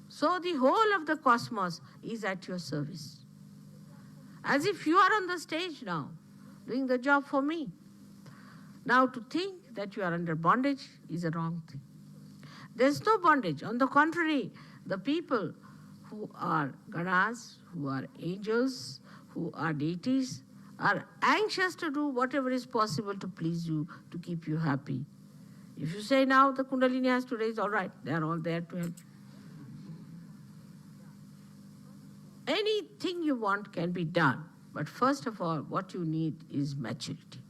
So the whole of the cosmos is at your service. As if you are on the stage now, doing the job for me. Now to think that you are under bondage is a wrong thing. There's no bondage. On the contrary, the people who are Ganas, who are angels, who are deities, are anxious to do whatever is possible to please you, to keep you happy. If you say now the Kundalini has to raise, all right, they are all there to help. Anything you want can be done, but first of all, what you need is maturity.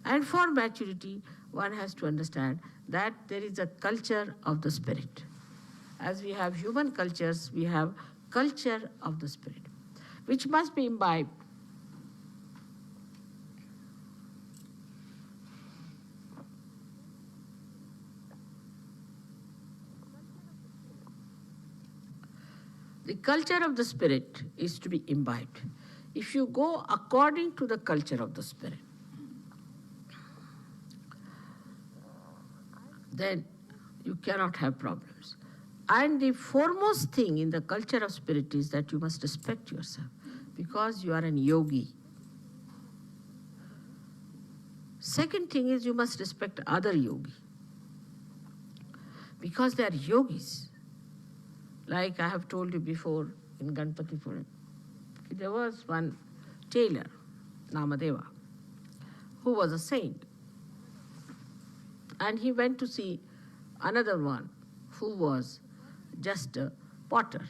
And for maturity, one has to understand that there is a culture of the spirit. As we have human cultures, we have culture of the spirit, which must be imbibed. The culture of the spirit is to be imbibed. If you go according to the culture of the spirit, then you cannot have problems. And the foremost thing in the culture of spirit is that you must respect yourself, because you are an yogi. Second thing is you must respect other yogi, because they are yogis. Like I have told you before in Ganpatipuram, there was one tailor, Namadeva, who was a saint. And he went to see another one who was just a potter.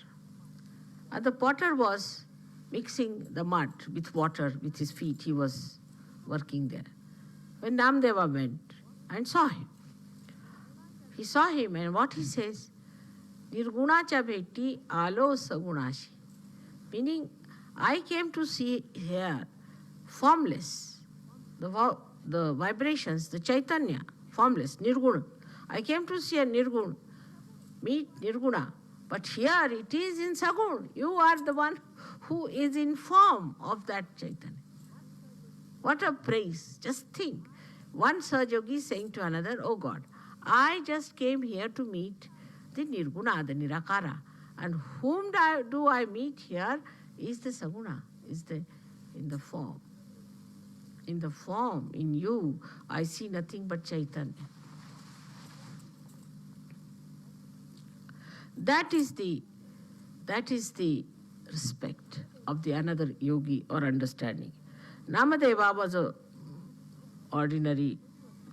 And the potter was mixing the mud with water with his feet. He was working there. When Namdeva went and saw him, he saw him, and what he says, Nirgunacha bheti alo sagunashi. Meaning, I came to see here formless, the vibrations, the Chaitanya, formless, Nirguna. I came to see a Nirguna, meet Nirguna. But here it is in Sagun. You are the one who is in form of that Chaitanya. What a praise. Just think. One Sahajogi saying to another, oh God, I just came here to meet the Nirguna, the Nirakara. And whom do I meet here is the Saguna, is in the form. In the form, in you, I see nothing but Chaitanya. That is the respect of the another yogi or understanding. Namadeva was an ordinary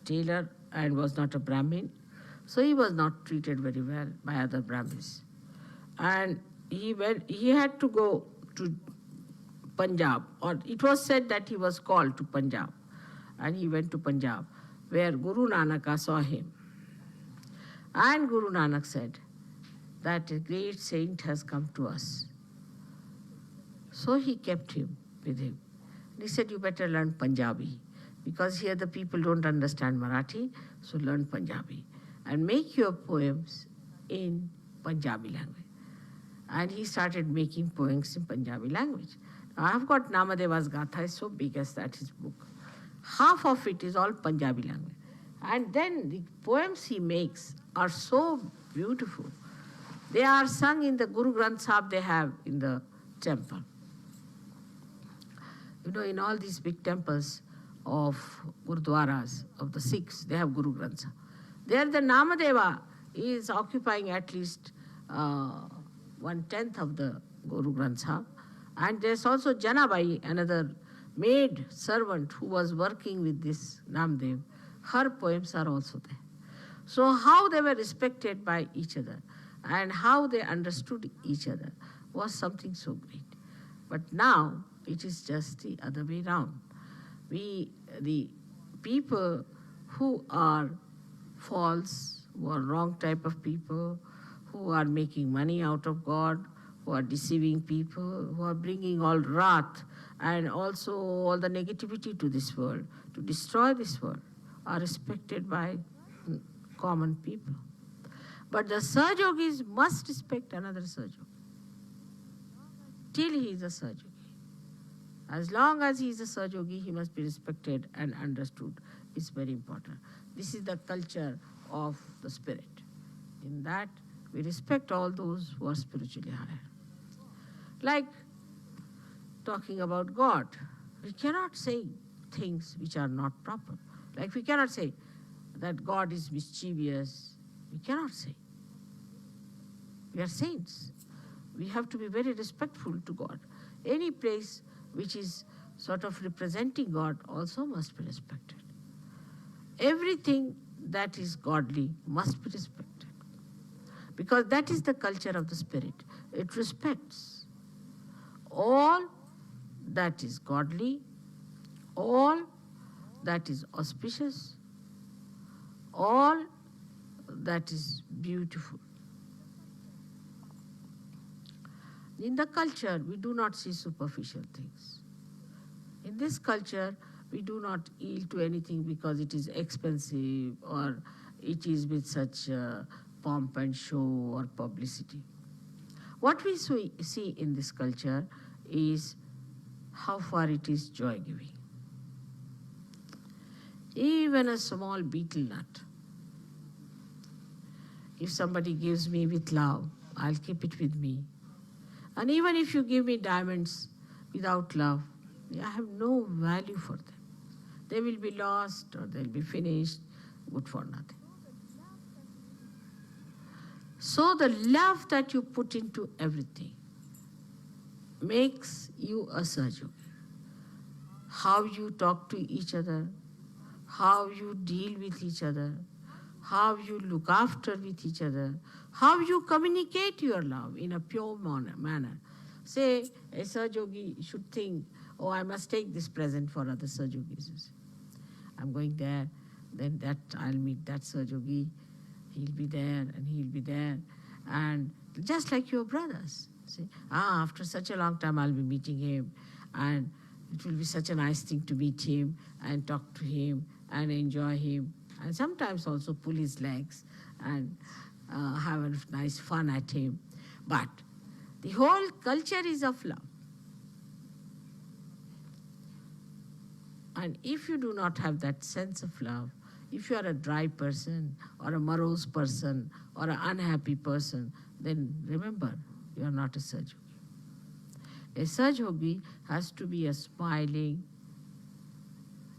tailor and was not a Brahmin, so he was not treated very well by other Brahmins. And he had to go to Punjab, or it was said that he was called to Punjab, and he went to Punjab, where Guru Nanak saw him. And Guru Nanak said that a great saint has come to us. So he kept him with him. He said, you better learn Punjabi, because here the people don't understand Marathi, so learn Punjabi and make your poems in Punjabi language. And he started making poems in Punjabi language. Now, I've got Namadeva's Gatha, is so big as that, his book. Half of it is all Punjabi language. And then the poems he makes are so beautiful. They are sung in the Guru Granth Sahib they have in the temple. You know, in all these big temples of Gurdwaras, of the Sikhs, they have Guru Granth Sahib. There the Namadeva is occupying at least 1/10 of the Guru Granth Sahib. And there's also Janabai, another maid servant who was working with this Namdev. Her poems are also there. So how they were respected by each other and how they understood each other was something so great. But now it is just the other way round. The people who are false, who are wrong type of people, who are making money out of God, who are deceiving people, who are bringing all wrath and also all the negativity to this world, to destroy this world, are respected by common people. But the Sahajogis must respect another Sahajogi till he is a Sahajogi. As long as he is a Sahajogi, he must be respected and understood. It's very important. This is the culture of the spirit. In that, we respect all those who are spiritually higher. Like talking about God, we cannot say things which are not proper. Like we cannot say that God is mischievous. We cannot say. We are saints. We have to be very respectful to God. Any place which is sort of representing God also must be respected. Everything that is godly must be respected. Because that is the culture of the spirit. It respects all that is godly, all that is auspicious, all that is beautiful. In the culture, we do not see superficial things. In this culture, we do not yield to anything because it is expensive or it is with such pomp and show or publicity. What we see in this culture is how far it is joy giving. Even a small betel nut, if somebody gives me with love, I'll keep it with me. And even if you give me diamonds without love, I have no value for them. They will be lost or they'll be finished, good for nothing. So the love that you put into everything makes you a Sahaja. How you talk to each other, how you deal with each other, how you look after with each other, how you communicate your love in a pure manner. Say, a Sahajogi should think, oh, I must take this present for other Sahajogis. I'm going there, then that I'll meet that Sahajogi, he'll be there and he'll be there. And just like your brothers. See, after such a long time I'll be meeting him, and it will be such a nice thing to meet him and talk to him and enjoy him, and sometimes also pull his legs and have a nice fun at him. But the whole culture is of love. And if you do not have that sense of love, if you are a dry person or a morose person or an unhappy person, then remember, you are not a Sahajogi. A Sahajogi has to be a smiling,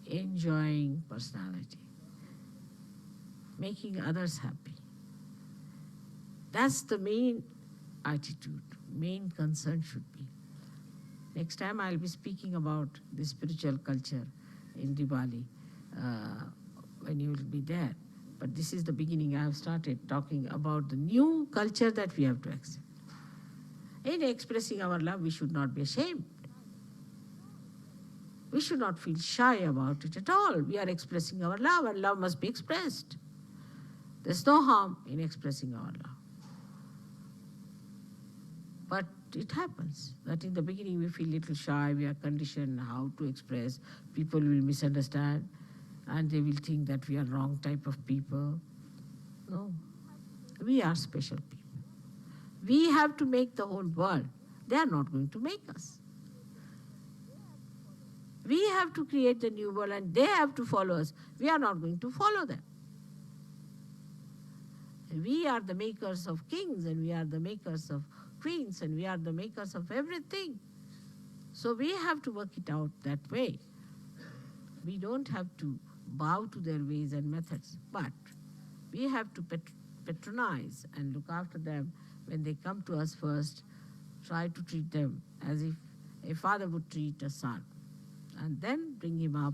enjoying personality, making others happy. That's the main attitude, main concern should be. Next time I'll be speaking about the spiritual culture in Diwali when you will be there. But this is the beginning. I have started talking about the new culture that we have to accept. In expressing our love, we should not be ashamed. We should not feel shy about it at all. We are expressing our love, and love must be expressed. There's no harm in expressing our love. But it happens that in the beginning we feel a little shy, we are conditioned how to express. People will misunderstand and they will think that we are wrong type of people. No, we are special people. We have to make the whole world. They are not going to make us. We have to create the new world and they have to follow us. We are not going to follow them. We are the makers of kings and we are the makers of queens and we are the makers of everything. So we have to work it out that way. We don't have to bow to their ways and methods, but we have to patronize and look after them when they come to us first, try to treat them as if a father would treat a son, and then bring him up,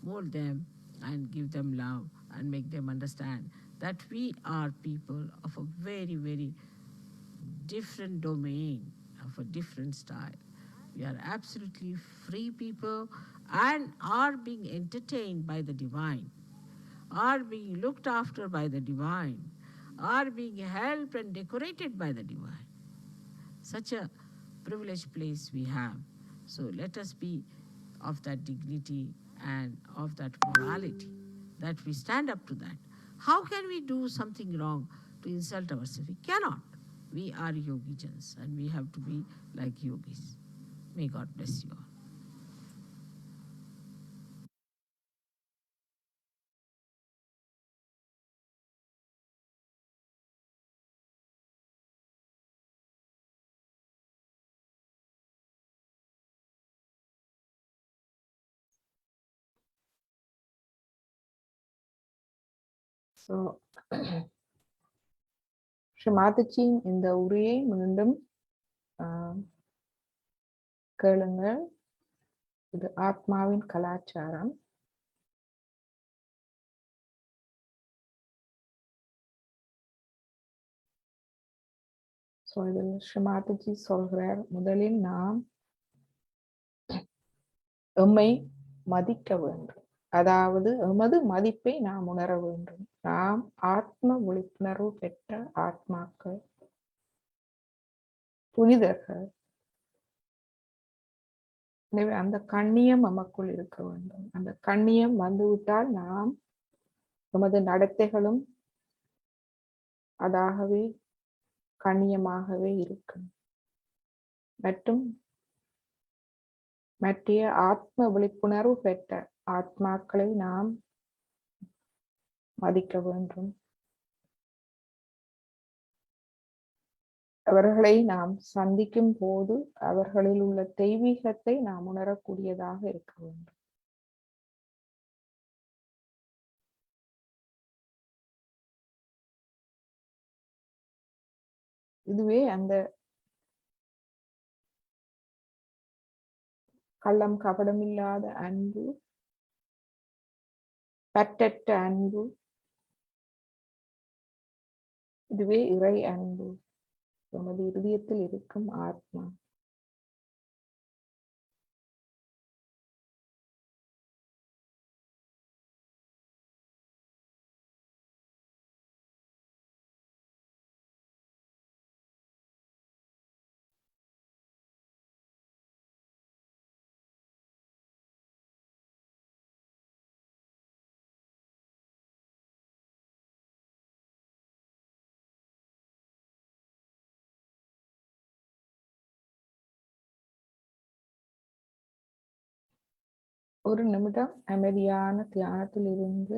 mold them, and give them love and make them understand that we are people of a very, very different domain, of a different style. We are absolutely free people and are being entertained by the divine, are being looked after by the divine, are being helped and decorated by the divine. Such a privileged place we have. So let us be of that dignity and of that morality, that we stand up to that. How can we do something wrong to insult ourselves? We cannot. We are yogijans and we have to be like yogis. May God bless you all. So ஸ்ரீமாதஜியின் இந்த உரையை மீண்டும் கேளுங்கள். இது ஆத்மாவின் கலாச்சாரம். இதில் ஸ்ரீமாதஜி சொல்கிறார், முதலில் நாம் எம்மை மதிக்க வேண்டும். அதாவது எமது மதிப்பை நாம் உணர வேண்டும். நாம் ஆத்ம விழிப்புணர்வு பெற்ற ஆத்மாக்கள், புனிதர்கள். எனவே அந்த கண்ணியம் நமக்குள் இருக்க வேண்டும். அந்த கண்ணியம் வந்துவிட்டால் நாம் எமது நடத்தைகளும் அதாகவே கண்ணியமாகவே இருக்கும். மற்றும் மற்ற ஆத்ம விழிப்புணர்வு பெற்ற ஆத்மாக்களை நாம் மதிக்க வேண்டும். அவர்களை நாம் சந்திக்கும் போது அவர்களில் உள்ள தெய்வீகத்தை நாம் உணரக்கூடியதாக இருக்க வேண்டும். இதுவே அந்த கள்ளம் கபடம் இல்லாத அன்பு, பற்றற்ற அன்பு, இதுவே இறை அன்பு, நமது இதயத்தில் இருக்கும் ஆத்மா. ஒரு நிமிடம் அமைதியான தியானத்தில் இருந்து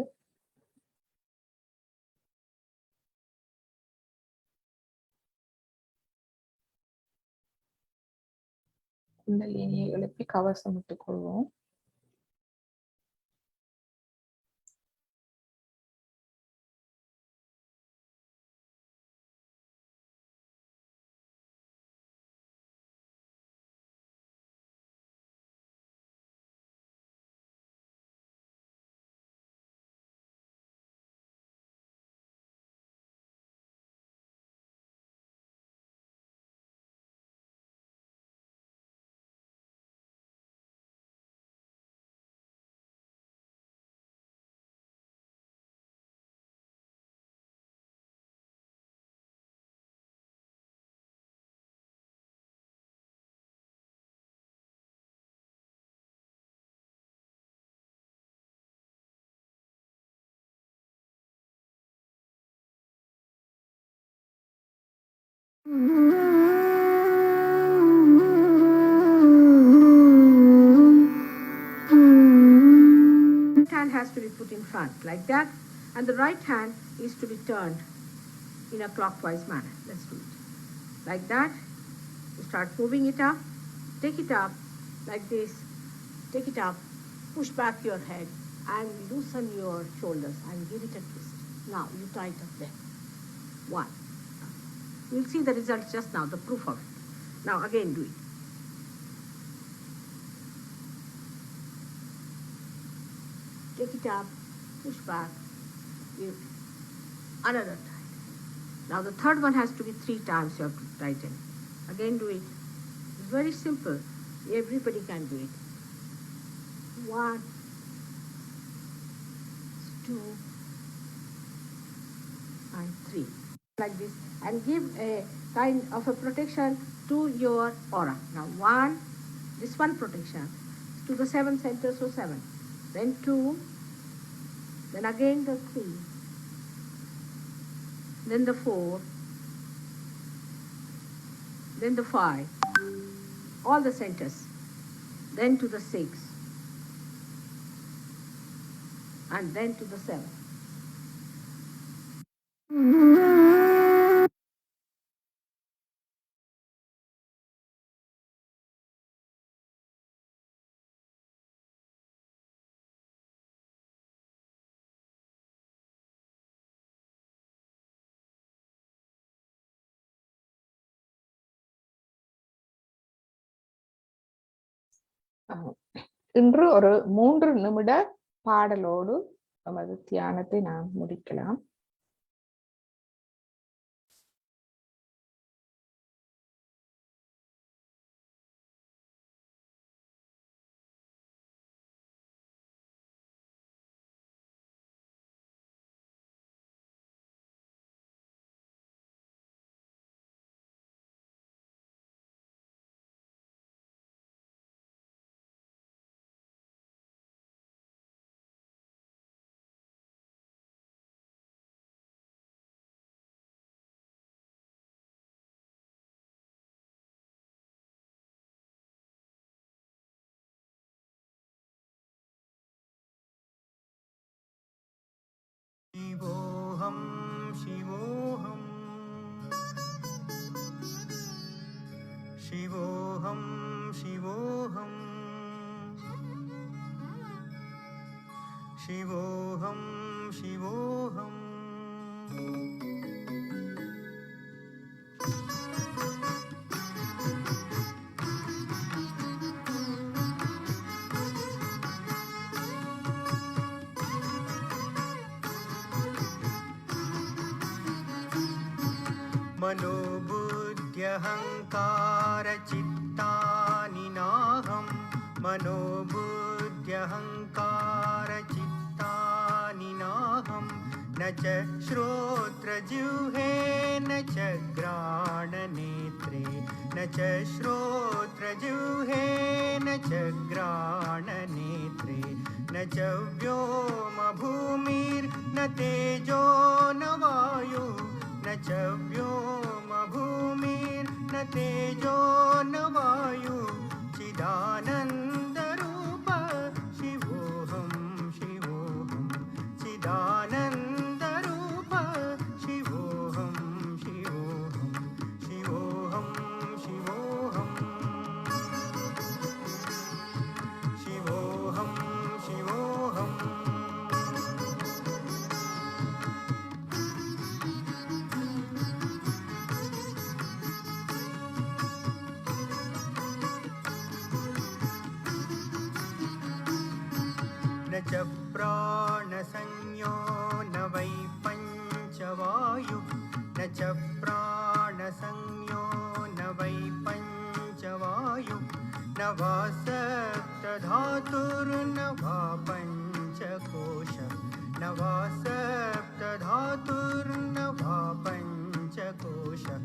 குண்டலினியை எழுப்பி கவசமிட்டுக் கொள்வோம். Hand has to be put in front like that, and the right hand is to be turned in a clockwise manner. Let's do it like that. You start moving it up, take it up like this, take it up, push back your head and loosen your shoulders and give it a twist. Now you tighten them. One. You'll see the result just now, the proof of it. Now again do it. Take it up, push back, give another time. Now the third one has to be 3 times you have to tighten. Again do it. It's very simple. Everybody can do it. 1, 2, and 3. Like this. And give a kind of a protection to your aura. Now 1, this one protection to the 7 centers, so 7. Then 2, then again the 3, then the 4, then the 5, all the centers, then to the 6, and then to the 7. இன்று ஒரு 3 நிமிட பாடலோடு நமது தியானத்தை நாம் முடிக்கலாம். शिवोऽहम् शिवोऽहं शिवोऽहम् शिवोऽहं शिवोऽहम् मनोबुद्ध्यहङ्कारचित्तानि नाहं मनोबुद्ध्यहङ्कारचित्तानि नाहं न च श्रोत्रजिह्वे न च घ्राणनेत्रे न च श्रोत्रजिह्वे न च घ्राणनेत्रे न च व्योमभूमिर्न तेजो न वायु न च व्योमभूमिर्न तेजो न वायु चिदानन्दरूप शिवोऽहं शिवोऽहं चिदानन्दरूप शिवोऽहं शिवोऽहं शिवोऽहं शिवोऽहं शिवोऽहं शिवोऽहम् न च प्राणसंज्ञो न वै पञ्चवायुः न च प्राणसंज्ञो न वै पञ्चवायुः न वा सप्तधातुर्न वा पञ्चकोशः न वा सप्तधातुर्न वा पञ्चकोशः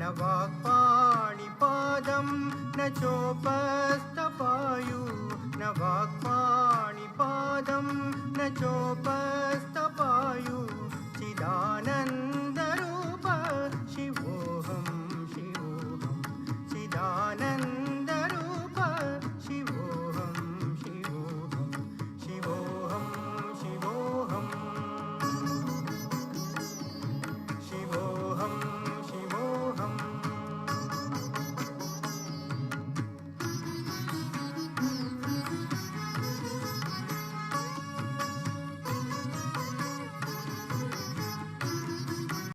न वाक्पाणिपादं न चोपस्थपायु न वाक्पाणिपादं न चोपस्थपायु चिदानन्द